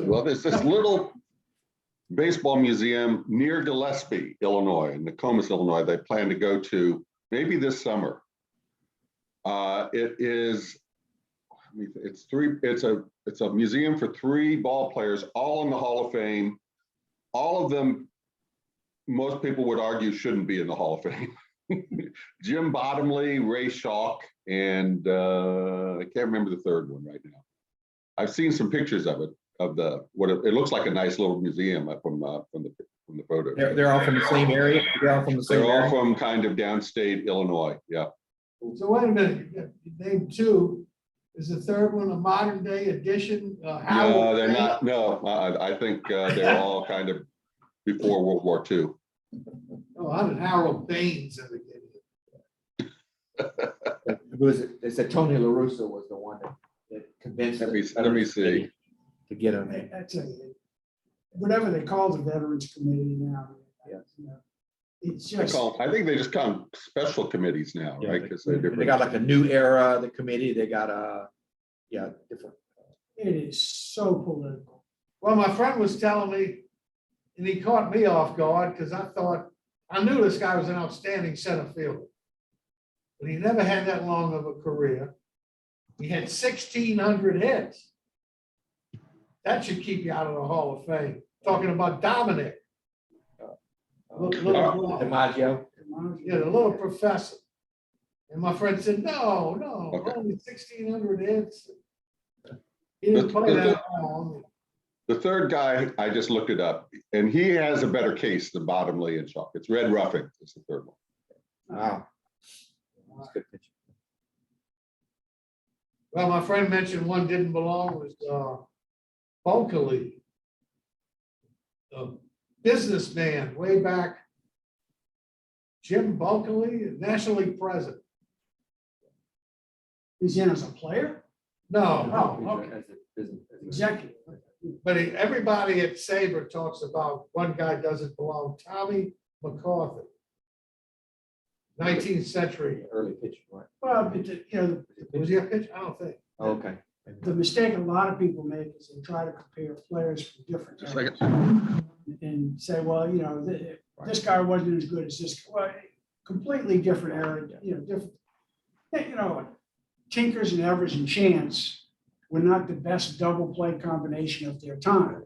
well, there's this little baseball museum near Gillespie, Illinois, in Nokomis, Illinois, they plan to go to maybe this summer. It is, it's a museum for 3 ball players, all in the Hall of Fame. All of them, most people would argue, shouldn't be in the Hall of Fame. Jim Bottomley, Ray Schalk, and I can't remember the third one right now. I've seen some pictures of it, of it looks like a nice little museum from the photo. They're all from the same area? They're all from the same They're all area? from kind of downstate Illinois. Yeah. So wait a minute, you named 2. Is the third one a modern day edition? No, Howard they're Baines? not. No, I think they're all kind of before World War II. Oh, how did Harold Baines ever get it? Who is it? They said Tony La Russa was the one that convinced. Let me the see. Veterans Committee to get him. That's whatever they call the Veterans Committee now. Yeah. You know, it's I just, I think they just call them special committees now, right? Because they're They different. got like a new era, the committee, they got different. it is so political. Well, my friend was telling me, and he caught me off guard because I knew this guy was an outstanding center fielder. But he never had that long of a career. He had 1,600 hits. That should keep you out of the Hall of Fame. Talking about Dominic. DiMaggio. Yeah, the little professor. And my friend said, no, Okay. only 1,600 hits. He didn't play that long. The third guy, I just looked it up, and he has a better case than Bottomley and Schalk. It's Red Ruffing is the third one. Wow. That's a good picture. Well, my friend mentioned one didn't belong was Bulkley. A businessman way back. Jim Bulkley, National League president. He's in as a player, No, Oh, okay. As a business. executive. but everybody at SABR talks about one guy doesn't belong, Tommy McCarthy. 19th century. Early pitcher, right? Well, but Was he a pitcher? I don't think. Oh, okay. the mistake a lot of people make is they try to compare players from different Just like eras and say, well, this guy wasn't as good as this. Well, completely different era, different. Tinkers and Evers and Chance were not the best double play combination of their time,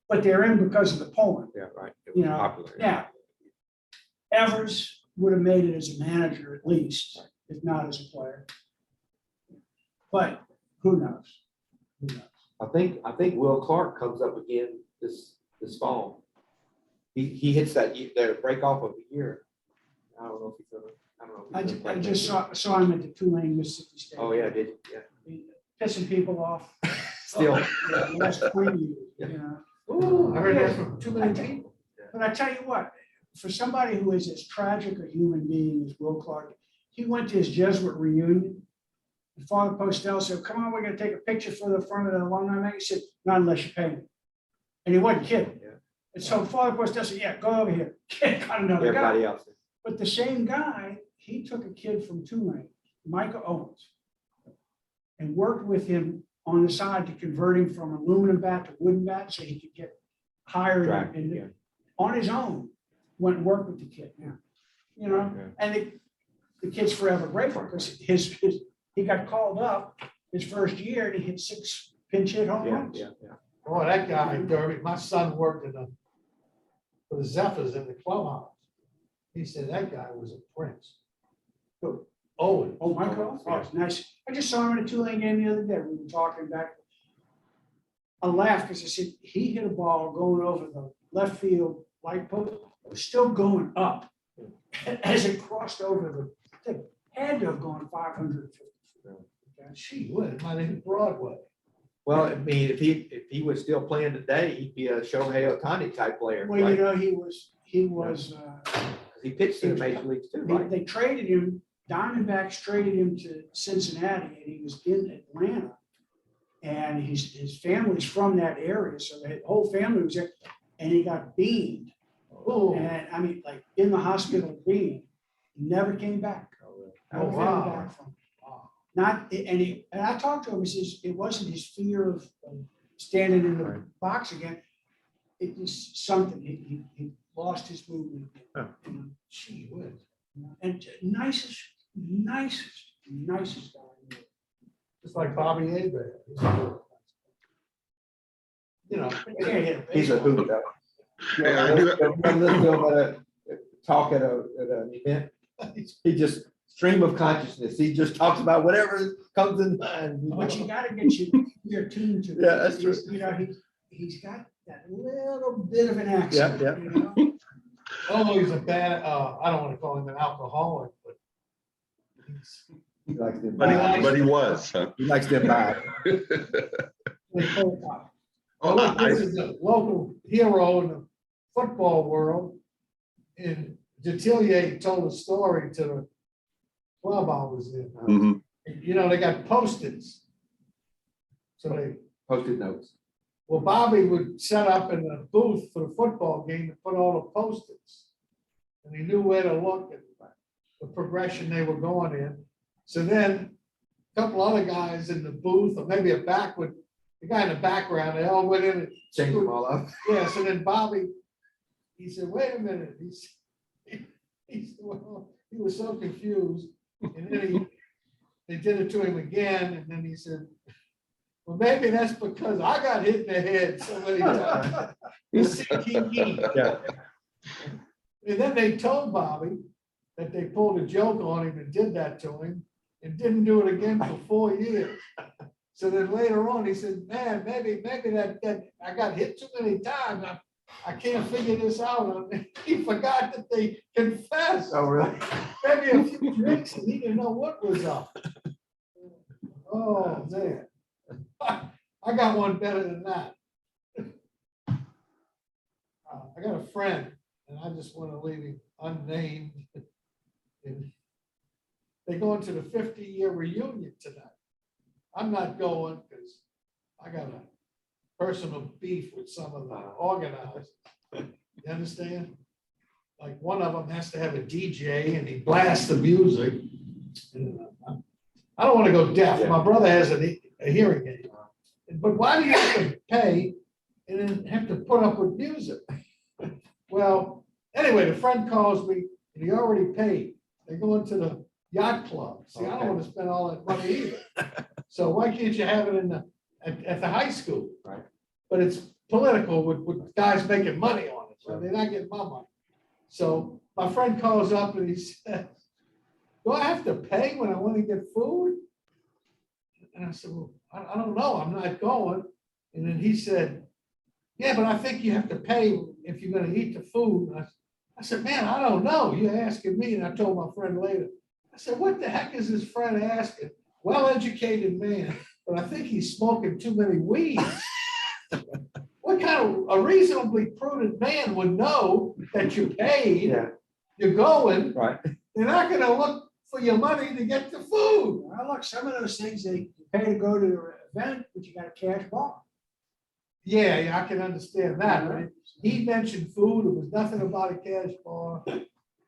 but they're in because of the Poland. Yeah, right. It You was know, popular. Now, Evers would have made it as a manager at least, if not as a player. But who knows? Who knows? I think Will Clark comes up again this fall. He hits that, the break off of the year. I don't know if he's gonna, I don't know. if I he's just, gonna I play just next saw him at the Tulane, Mississippi State. year. Oh, yeah, did, you? Yeah. Pissing people off. Still. Yeah, the last 20 years, Yeah. you know. Ooh, I heard that from too many people. But I tell you what, for somebody who is as tragic a human being as Will Clark, he went to his Jesuit reunion. And Father Postel said, come on, we're gonna take a picture for the front of the alumni magazine. He said, not unless you pay me. And he wasn't kidding. Yeah. And so Father Postel said, yeah, go over here. Got another guy. Everybody else. But the same guy, he took a kid from Tulane, Micah Owens, and worked with him on the side to convert him from aluminum bat to wooden bat so he could get hired Track, and yeah. on his own, went and worked with the kid now. You know, Yeah. and the kid's forever grateful because he got called up his first year and he hit 6 pinch hit home Yeah, runs. yeah. Boy, that guy, Derby, my son worked for the Zephyrs in the clubhouse. He said that guy was a prince. Who? Owen. Oh, Michael, oh, it's nice. I just saw him in a Tulane game the other day. We were talking back. I laughed because I said, he hit a ball going over the left field light post. It was still going up as it crossed over the thing. Had to have gone 550. Gee, what, it might have hit Broadway. Well, I mean, if he was still playing today, he'd be a Shohei Ohtani type player. Well, right? you know, he was, He pitched in the major leagues too, right? they traded him, Diamondbacks traded him to Cincinnati and he was in Atlanta. And his family's from that area, so the whole family was there, and he got beamed. Oh, And I mean, like in the hospital, beamed. He never came back. Never came wow. back from it. Not, and I talked to him, he says, it wasn't his fear of standing in the Right. box again. It was something, he lost his movement. Huh. You know, Gee whiz. and nicest guy. in the world. Just like Bobby Abraham. You know. Can't hit a He's a baseball. hoot though. Yeah, I do- Listen to him at a talk at an event. He just stream of consciousness. He just talks about whatever comes in mind. But you gotta get your tune to. Yeah, that's true. You know, he's got that little bit of an accent. Yeah, You know? Oh, he's a bad, I don't want to call him an alcoholic, but He likes them. but he was, huh? He likes them vibe. With Cole Pop. oh, look, this is a local hero in the football world. And Detillier told a story to the club I was in. Mhm. You know, they got Post-its. So Post-it notes. well, Bobby would set up in the booth for the football game and put all the Post-its. And he knew where to look at the progression they were going in. So then a couple other guys in the booth, or maybe the guy in the background, they all went in and Change them all up. yeah, so then Bobby, he said, wait a minute, well, he was so confused, and then they did it to him again, and then he said, well, maybe that's because I got hit in the head so many times. Yeah. And then they told Bobby that they pulled a joke on him and did that to him, and didn't do it again for 4 years. So then later on, he said, man, maybe that I got hit too many times. I can't figure this out. He forgot that they confessed. Oh, really? Maybe a few drinks and he didn't know what was up. Oh, man. I got one better than that. I got a friend, and I just want to leave him unnamed. And they're going to the 50-year reunion tonight. I'm not going because I got a personal beef with some of the organizers. You understand? Like one of them has to have a DJ and he blasts the music. And I don't want to go deaf. Yeah. My brother has a hearing aid. But why do you have to pay and then have to put up with music? Well, anyway, the friend calls me and he already paid. They're going to the yacht club. See, I don't want to spend all that money either. So why can't you have it at the high school? Right. But it's political with guys making money on it. So they're not getting my money. So my friend calls up and he says, do I have to pay when I want to get food? And I said, well, I don't know. I'm not going. And then he said, Yeah, but I think you have to pay if you're gonna eat the food. And I said, man, I don't know. You're asking me. And I told my friend later, I said, what the heck is this friend asking? Well-educated man, but I think he's smoking too many weeds. What kind of, a reasonably prudent man would know that you're paid, Yeah, you're going, right. they're not gonna look for your money to get the food. Well, look, some of those things, they pay to go to the event, but you got a cash bar. Yeah, yeah, I can understand that, but he mentioned food, it was nothing about a cash bar.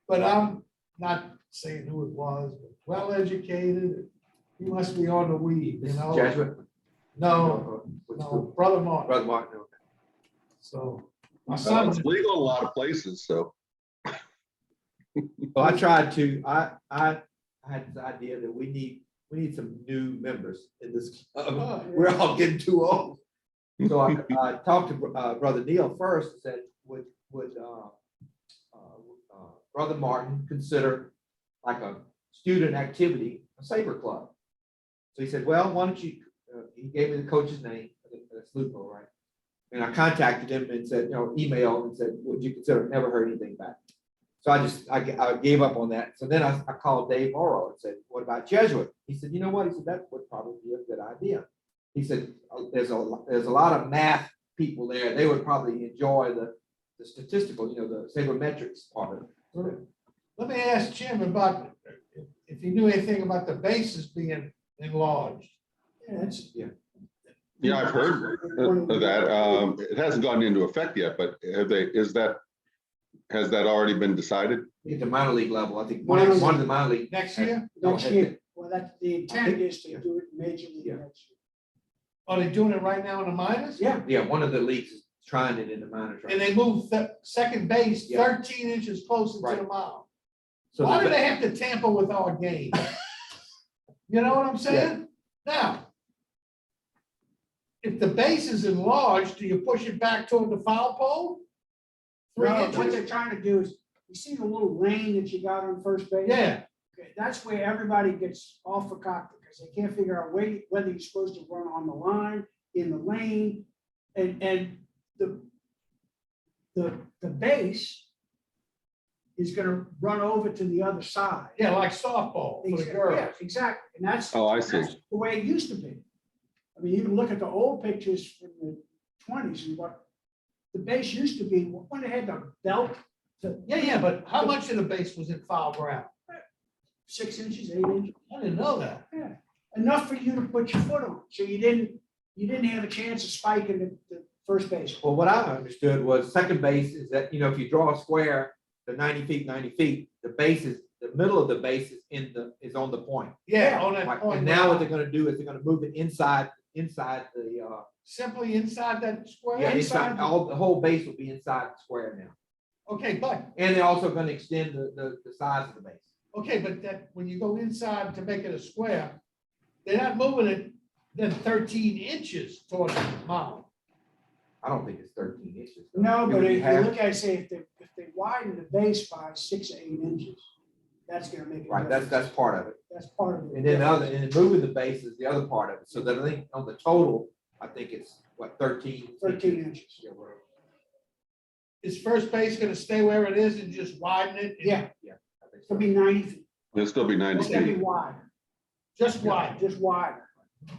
But I'm not saying who it was, but well-educated, he must be on the weed, you know? Jesuit? No, What's no, Brother Mark, Brother Martin, okay. so. My Well, son, it's legal in a lot of places, so. Well, I tried to, I had this idea that we need some new members in this club. Oh, yeah. We're all getting too old. So I talked to Brother Neil first and said, would Brother Martin consider like a student activity, a SABR club? So he said, well, why don't you, he gave me the coach's name, I think that's Lupo, right? And I contacted him and said, emailed and said, would you consider, never heard anything back. So I gave up on that. So then I called Dave Morrow and said, what about Jesuit? He said, you know what? He said, that would probably be a good idea. He said, there's a lot of math people there. They would probably enjoy the statistical, the sabermetrics part of it. let me ask Jim about if he knew anything about the bases being enlarged. Yeah, that's. Yeah, I've heard of that. It hasn't gone into effect yet, but has that already been decided? At the minor league level, I think Minor one of the minor league. Next year? Next year, well, that's, the intent is to do it in major league Yeah. next year. Are they doing it right now in the minors? Yeah, one of the leagues is trying it in the minors. right? And they moved second base Yeah. 13 inches closer to Right. the mound. So Why the- do they have to tamper with our game? You know what I'm saying? Now, if the base is enlarged, do you push it back toward the foul pole? 3 No, what they're inches? trying to do is, you see the little lane that you got on first base? Yeah, Okay, that's where everybody gets off the cock because they can't figure out whether you're supposed to run on the line, in the lane, and the base is gonna run over to the other side. yeah, like softball for the Yeah, girls. exactly, and that's. Oh, I see. that's the way it used to be. I mean, you can look at the old pictures from the 20s and what the base used to be, when they had the belt to Yeah, but how much of the base was in foul ground? 6 inches, 8 inches. I didn't know that. Yeah, enough for you to put your foot on, so you didn't have a chance of spiking the first base. Well, what I understood was second base is that, if you draw a square, the 90 feet, the base is, the middle of the base is on the point. Yeah, on that Right? point. And now what they're gonna do is they're gonna move it inside the, Simply inside that square? yeah, inside inside, the- the whole base will be inside the square now. Okay, but And they're also gonna extend the size of the base. Okay, but that, when you go inside to make it a square, they're not moving it then 13 inches toward the mound. I don't think it's 13 inches. No, It but would be if you half. look at it, say, if they widen the base by 6 or 8 inches, that's gonna make it. Right, that's part of it. That's part of it. And then and then moving the base is the other part of it. So that I think on the total, I think it's what, 13? 13 inches. Yeah, whatever. Is first base gonna stay where it is and just widen it? Yeah, I think it's so. gonna be 90 feet. It'll still be 90 It's gonna be feet. wider, Just widen. just wider.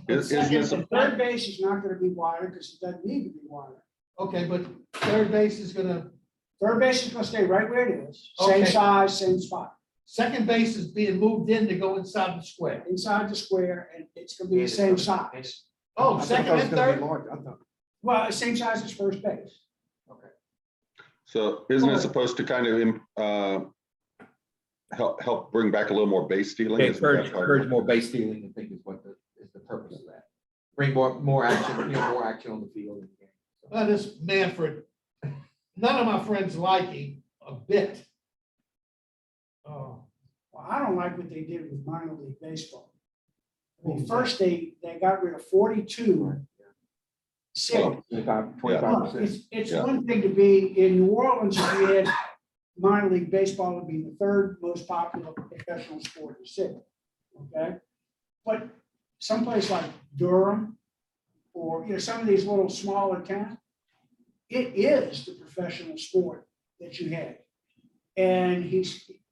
Isn't this And third base is not gonna be wider because it doesn't need to be wider. Okay, but third base is gonna, Third base is gonna stay right where it is, same Okay. size, same spot, second base is being moved in to go inside the square. inside the square, and it's gonna be And the it's same gonna- and size. Oh, I second thought it was and gonna be third? larger. I thought, Well, same size as first base. okay. So isn't it supposed to kind of help bring back a little more base stealing? Isn't that part of it? Encourage more base stealing, I think is the purpose of that. Bring more action, more action on the field. in the game. So, Well, this Manfred, none of my friends like him a bit. Oh, Well, I don't like what they did with minor league baseball. I mean, first they got rid of 42 sick. 25%. It's Yeah. one thing to be in New Orleans, if you had minor league baseball would be the third most popular professional sport in the city. Okay? But someplace like Durham, or some of these little smaller towns, it is the professional sport that you had. And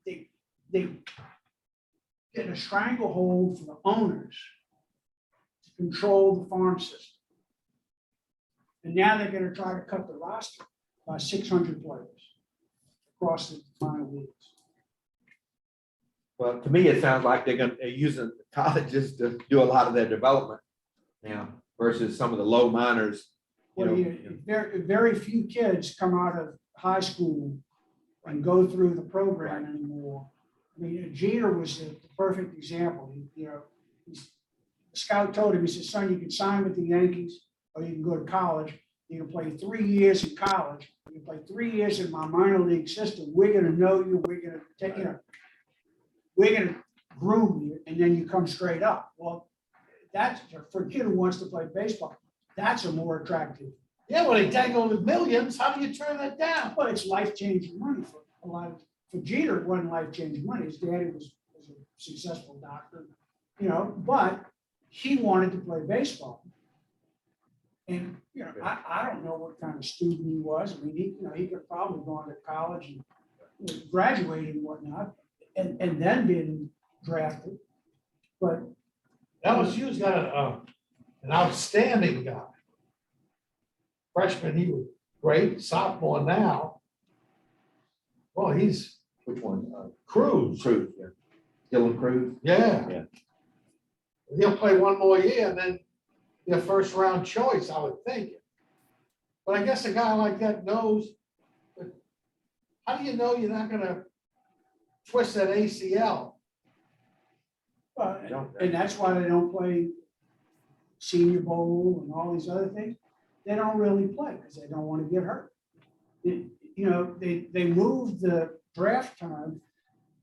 they getting a stranglehold for the owners to control the farm system. And now they're gonna try to cut the roster by 600 players across the minor leagues. Well, to me, it sounds like they're using colleges to do a lot of their development now versus some of the low minors. Well, very few kids come out of high school and go through the program anymore. I mean, Jeter was the perfect example. The scout told him, he said, son, you can sign with the Yankees or you can go to college. You can play 3 years in college. You can play 3 years in my minor league system. We're going to know you. We're going to take, we're going to groom you, and then you come straight up. Well, that's for a kid who wants to play baseball. That's a more attractive. Yeah, well, they dangle with millions. How do you turn that down? But it's life-changing money for a lot of. For Jeter, it wasn't life-changing money. His daddy was a successful doctor, but he wanted to play baseball. And, I don't know what kind of student he was. I mean, he could probably gone to college and graduated and whatnot, and then been drafted. But LSU's got an outstanding guy. Freshman, he was great. Sophomore now. Well, he's Which one? Cruz. Cruz, yeah. Dylan Cruz. Yeah. Yeah. He'll play one more year and then be a first round choice, I would think. But I guess a guy like that knows, but how do you know you're not gonna twist that ACL? and that's why they don't play Senior Bowl and all these other things. They don't really play because they don't want to get hurt. They moved the draft time.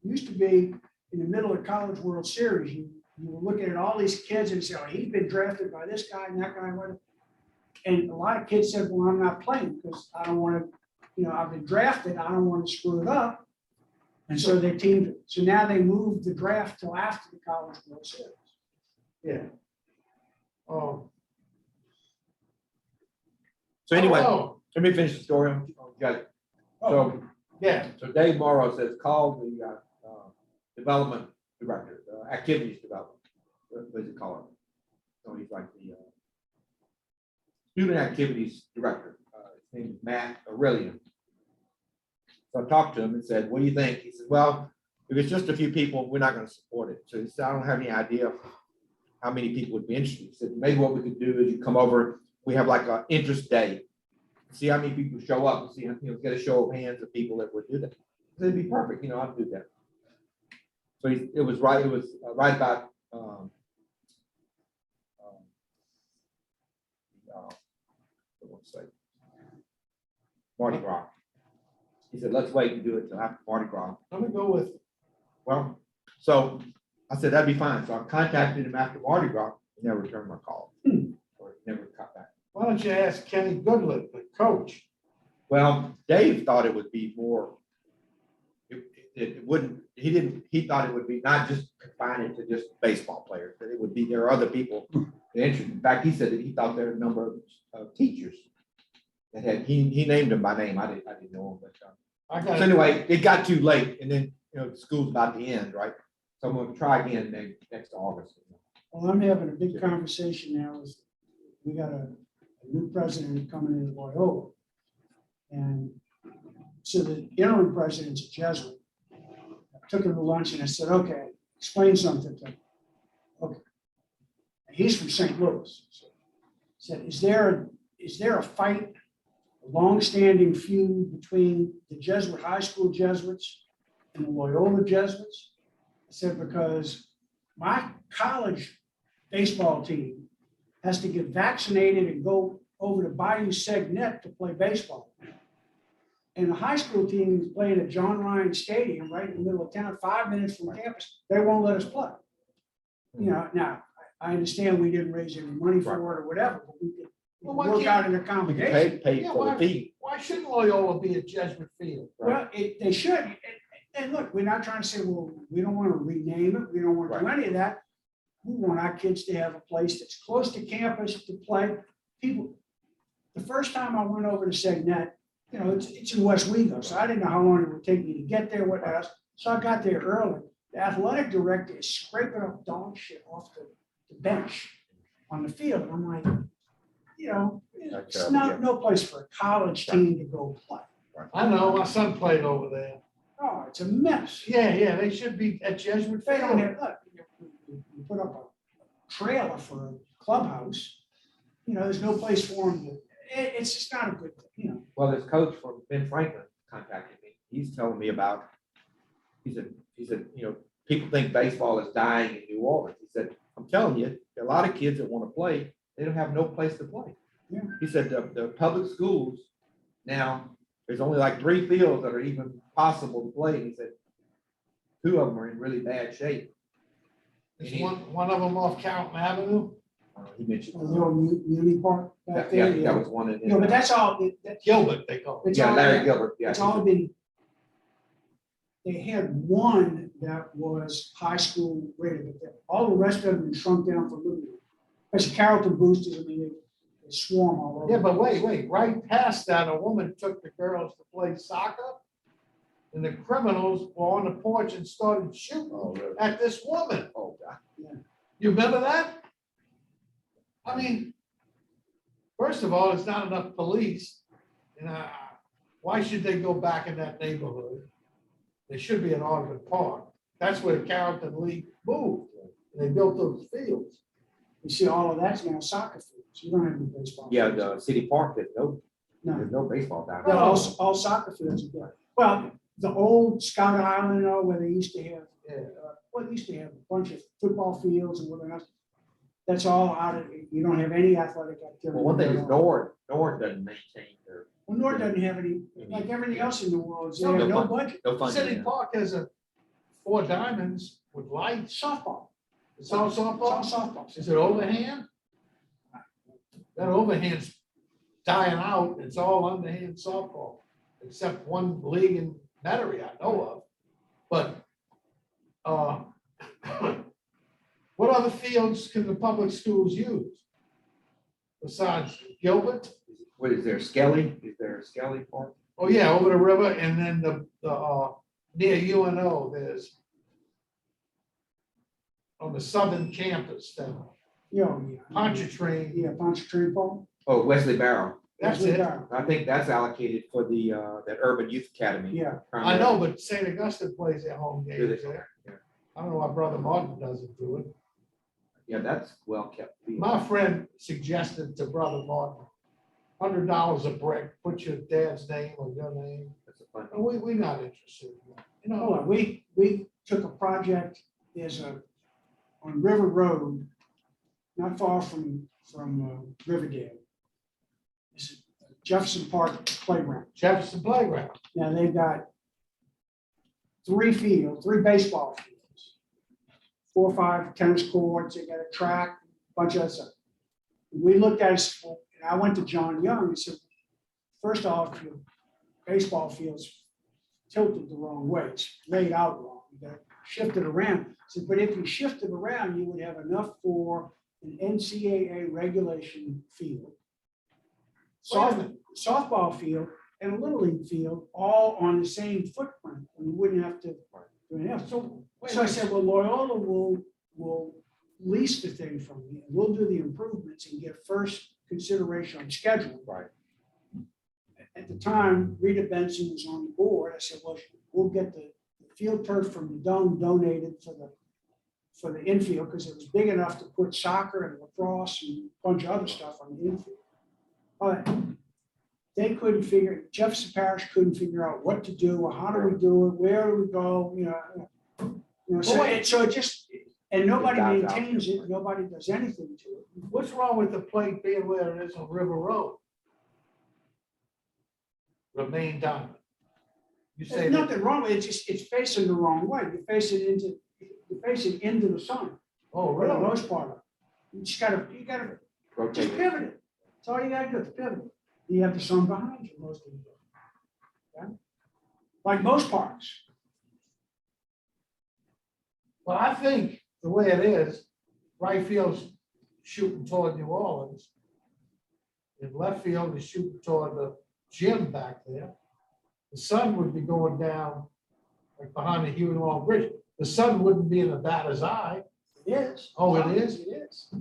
It used to be in the middle of College World Series. You were looking at all these kids and say, oh, he's been drafted by this guy and that guy. And a lot of kids said, well, I'm not playing because I don't want to, I've been drafted. I don't want to screw it up. And so they teamed it. So now they moved the draft till after the College World Series. Yeah. Oh. So anyway, Oh, let me finish the story on Judge. So yeah. Dave Morrow says, call the development director, activities development. What does he call it? So he's like the student activities director. His name is Matt Aurelian. So I talked to him and said, what do you think? He said, well, if it's just a few people, we're not going to support it. So he said, I don't have any idea how many people would be interested. He said, maybe what we could do is you come over, we have like an interest day. See how many people show up and see, get a show of hands of people that would do that. It'd be perfect, I'd do that. So it was right about Mardi Gras. He said, let's wait and do it till after Mardi Gras. I'm gonna go with, Well, so I said, that'd be fine. So I contacted him after Mardi Gras. He never returned my call. Or never got back. why don't you ask Kenny Goodlett, the coach? Well, Dave thought it would be more, it wouldn't, he thought it would be not just confined to just baseball players, that it would be, there are other people interested. In fact, he said that he thought there were a number of teachers that had, he named them by name. I didn't know them, but so anyway, it got too late, and then the school's about to end, right? So I'm going to try again next August. Well, I'm having a big conversation now. We got a new president coming in Loyola. And so the interim president's a Jesuit. I took him to lunch and I said, okay, explain something to him. Okay. And he's from St. Louis. So I said, is there a fight, a longstanding feud between the Jesuit high school Jesuits and the Loyola Jesuits? I said, because my college baseball team has to get vaccinated and go over to Bayou Segnet to play baseball. And the high school team is playing at John Ryan Stadium right in the middle of town, 5 minutes from campus. They won't let us play. Now I understand we didn't raise any money for it or whatever, but we could work out an accommodation. Pay for the fee. Why shouldn't Loyola be a Jesuit field? Well, they should. And look, we're not trying to say, well, we don't want to rename it. We don't want to do any of that. We want our kids to have a place that's close to campus to play. People, the the first time I went over to Segnet, you know, it's in West Wego, so I didn't know how long it would take me to get there, what else. So I got there early. The athletic director is scraping up dog shit off the bench on the field. I'm like, you know, it's no place for a college team to go play. I know, my son played over there. Oh, it's a mess. Yeah, they should be at Jesuit They don't Field. have, look, you put up a trailer for a clubhouse, you know, there's no place for them to, it's just not a good thing, you know. Well, this coach from Ben Franklin contacted me. He's telling me about, he said, you know, people think baseball is dying in New Orleans. He said, I'm telling you, a lot of kids that want to play, they don't have no place to play. Yeah. He said the public schools now, there's only like 3 fields that are even possible to play. He said 2 of them are in really bad shape. Is one of them off Carrollton Avenue? He mentioned. A little muni park back there. Yeah, that was one in. You know, but that's all, Gilbert, they call it. it's Yeah, all, Larry Gilbert, yeah. it's all been, they had one that was high school rated, but all the rest of them been shrunk down for little. As Carrollton boosters, I mean, they swarm all over. Yeah, but wait, right past that, a woman took the girls to play soccer. And the criminals were on the porch and started shooting really? at this woman. Oh, God. You remember that? I mean, first of all, there's not enough police. And why should they go back in that neighborhood? They should be in Audubon Park. That's where the Carrollton League moved. And they built those fields. You see, all of that's now soccer fields. You don't have any baseball. Yeah, fields. the city park, there's No, no baseball down yeah, there. all soccer fields are there. Well, the old Scout Island, you know, where they used to have, they used to have a bunch of football fields and whatnot. That's all out of, you don't have any athletic activity. Well, one thing is at all. Nord doesn't maintain their, Well, North doesn't have any, like everything else in the world, they No, have no no budget. no funding. City there. Park has 4 diamonds with lights. Softball. It's all It's all softball. softball. Is it overhand? That overhand's dying out. It's all underhand softball, except one league in Metairie I know of. But what other fields can the public schools use besides Gilbert? What is there, Skelly? Is there a Skelly Park? Oh, yeah, over the river, and then the near UNO, there's on the southern campus, the Yeah. Pontchartrain. Yeah, Pontchartrain Park. Oh, Wesley Barrow. That's Wesley it. Barrow. I think that's allocated for the, that Urban Youth Academy. Yeah, I know, but St. Augustine plays their home Do games they? there. Yeah. I don't know why Brother Martin doesn't do it. Yeah, that's well kept. field. My friend suggested to Brother Martin, $100 a brick, put your dad's name or your name. That's a fun. And we're not interested in that. You hold know, on, we took a project, on River Road, not far from Riverdale. It's Jefferson Park Playground. Jefferson Playground. Now they've got 3 baseball fields, 4 or 5 tennis courts, they got a track, bunch of other stuff. We looked at it, and I went to John Young and said, first off, your baseball field's tilted the wrong way, it's laid out wrong, you gotta shift it around. I said, but if you shift it around, you would have enough for an NCAA regulation field, softball field, and a little league field, all on the same footprint, and you wouldn't have to do anything else. So I said, well, Loyola will lease the thing from me, and we'll do the improvements and get first consideration on schedule. Right. At the time, Rita Benson was on the board. I said, well, we'll get the field turf from the Dome donated for the infield, because it was big enough to put soccer and lacrosse and a bunch of other stuff on the infield. But they couldn't Jefferson Parish couldn't figure out what to do, or how do we do it, where do we go, so it just, and nobody maintains it, nobody does anything to it. What's wrong with the plate being where it is on River Road? The main diamond. You say There's that, nothing wrong with it, it's facing the wrong way, you're facing into the sun, oh, for the really? most part. You gotta Rotate just it. pivot it. That's all you gotta do, is pivot it. You have the sun behind you most of the day. Yeah? Like most parks. Well, I think the way it is, right field's shooting toward New Orleans. in left field and shooting toward the gym back there. The sun would be going down like behind the Huey Long Bridge. The sun wouldn't be in the batter's eye. It is. Oh, it is? It is.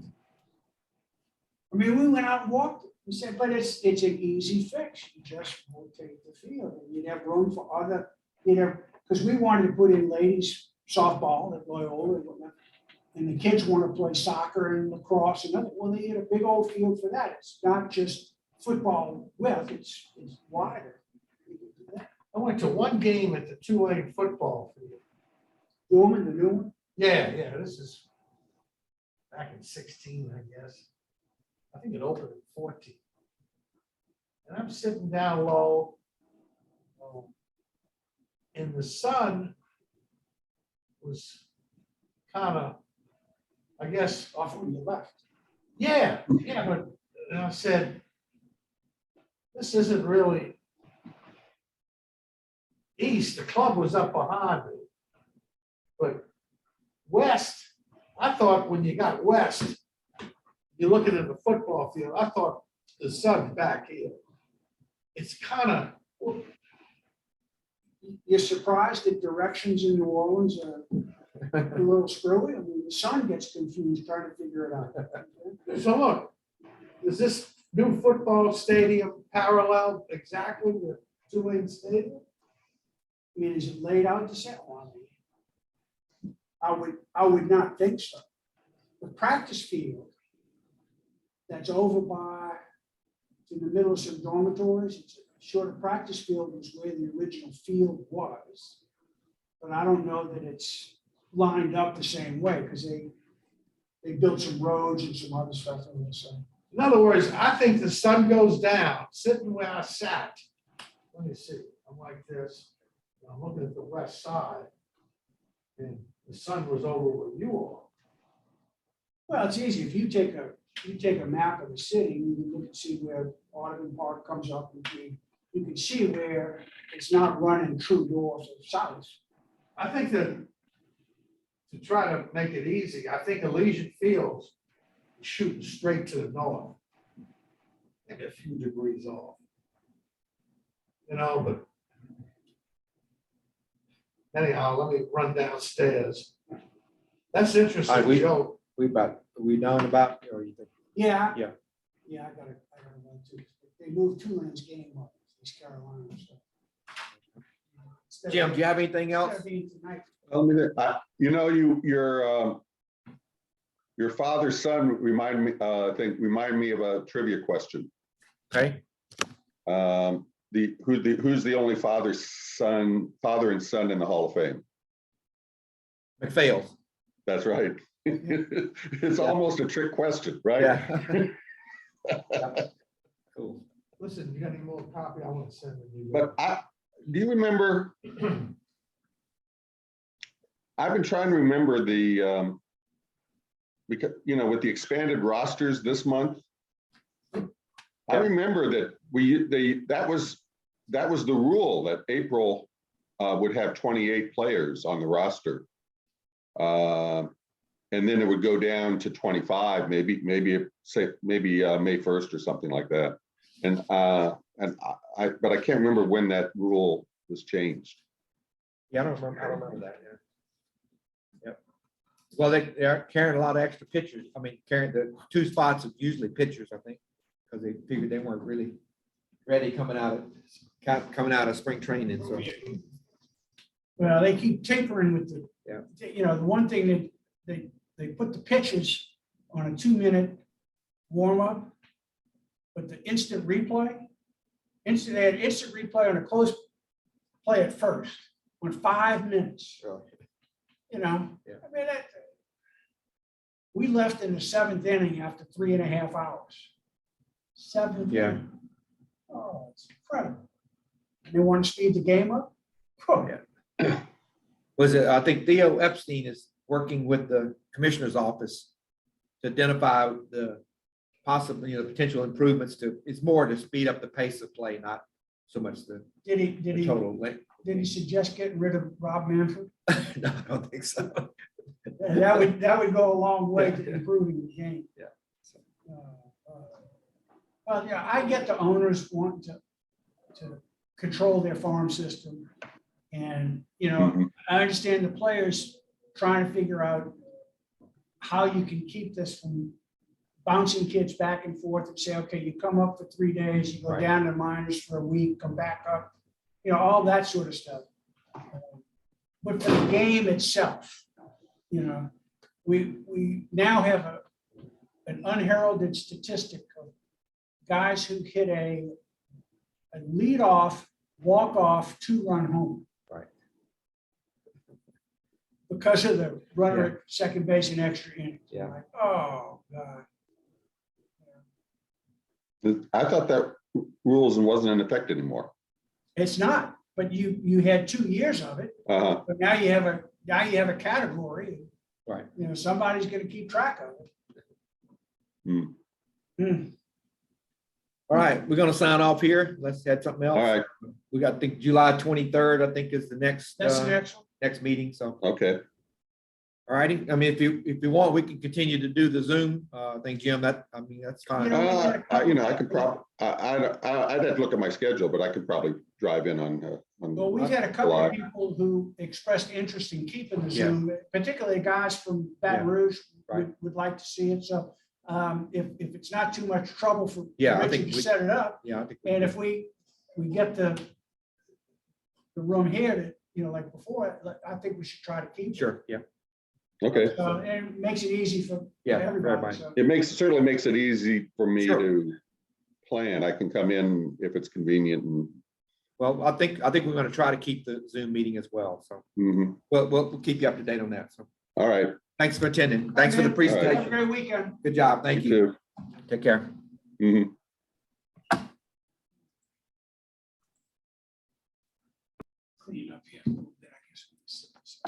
I mean, we went out and walked it. We said, but it's an easy fix. You just rotate the field and you'd have room for other, because we wanted to put in ladies softball at Loyola and whatnot. And the kids want to play soccer and lacrosse and other. Well, they had a big old field for that. It's not just football width, it's wider. I went to one game at the Tulane football field. Dorman, the new one? Yeah, this is back in 16, I guess. I think it opened in 14. And I'm sitting down low, and the sun was kind of, I guess, Off on your left. yeah, but and I said, this isn't really east. The club was up behind me. But west, I thought when you got west, you're looking at the football field, I thought the sun's back here. It's kind of, You're surprised that directions in New Orleans are a little screwy? I mean, the sun gets confused trying to figure it out. so look, is this new football stadium parallel exactly the Tulane Stadium? I mean, is it laid out the same? I would not think so. The practice field that's over by, in the middle of some dormitories, it's a short of practice field was where the original field was. But I don't know that it's lined up the same way because they built some roads and some other stuff on the side. In other words, I think the sun goes down, sitting where I sat. Let me see, I'm like this, I'm looking at the west side, and the sun was over where you are. Well, it's easy. If you take a map of the city, you can look and see where Audubon Park comes up, and you can see where it's not running true north or south. I think that to try to make it easy, I think Elysian Fields is shooting straight to the north, maybe a few degrees off. But anyhow, let me run downstairs. That's interesting, All right, Joe. Are we done about, or you think? Yeah. Yeah. Yeah, I gotta run too. They moved Tulane's game up, East Carolina and stuff. Jim, do you have anything else? Gotta be tonight. Your father's son remind me of a trivia question. Okay. Who's the only father and son in the Hall of Fame? McPhail. That's right. It's almost a trick question, right? Yeah. Cool. Listen, you got any more copy? I want to send them. But do you remember? I've been trying to remember because with the expanded rosters this month, I remember that that was the rule that April would have 28 players on the roster, and then it would go down to 25, maybe May 1st or something like that. But I can't remember when that rule was changed. Yeah, I don't remember that. Yeah. Yep. Well, they are carrying a lot of extra pitchers. I mean, carrying the two spots of usually pitchers, I think, because they figured they weren't really ready coming out of spring training. So Well, they keep tinkering with the one thing that they put the pitches on a 2-minute warm-up, but the instant replay, they had instant replay on a close play at first, on 5 minutes. Yeah. I mean, we left in the 7th inning after 3.5 hours. 7th Yeah. inning. Oh, it's incredible. And they want to speed the game up? Oh, Yeah. I think Theo Epstein is working with the commissioner's office to identify the possibly potential improvements it's more to speed up the pace of play, not so much the total length. Did he suggest getting rid of Rob Manfred? No, I don't think so. That would go a long way to improving the game. Yeah. Well, yeah, I get the owners want to control their farm system. And, you know, Mhm. I understand the players trying to figure out how you can keep this from bouncing kids back and forth and say, okay, you come up for 3 days, you go Right. down to minors for a week, come back up, you know, all that sort of stuff. But for the game itself, you know, we now have an unheralded statistic of guys who hit a leadoff, walk-off, 2-run home. Right. Because of the runner at second base in extra innings. Yeah. Like, oh, God. I thought that rules wasn't in effect anymore. It's not, but you had 2 years of it, Uh-huh. but now you have a category. Right. You know, somebody's gonna keep track of it. Hmm. Hmm. All right, we're gonna sign off here. Let's add something else. All right, We got, I think July 23rd, I think is the next, That's the next one. next meeting. So, okay. all righty. I mean, if you want, we can continue to do the Zoom. I think Jim, that's fine. You know, I could I'd have to look at my schedule, but I could probably drive in on. Well, we've had a couple July. of people who expressed interest in keeping the Yeah. Zoom, particularly guys from Baton Yeah. Rouge Right. would like to see it. So if it's not too much trouble for Yeah, I Richard think to we- set it up, Yeah, I think. and if we get the room here to, you know, like before, I think we should try to keep it. Sure, yeah, Okay, And it makes it easy for Yeah, for everybody. everybody. So. certainly makes it easy for me Sure. to plan. I can come in if it's convenient and, well, I think we're gonna try to keep the Zoom meeting as well. So, mhm. we'll keep you up to date on that. So, All right, thanks for attending. Thanks for the Have a presentation. great weekend. Good job. Thank you you. too. Take care. Mhm. Clean up here. I guess.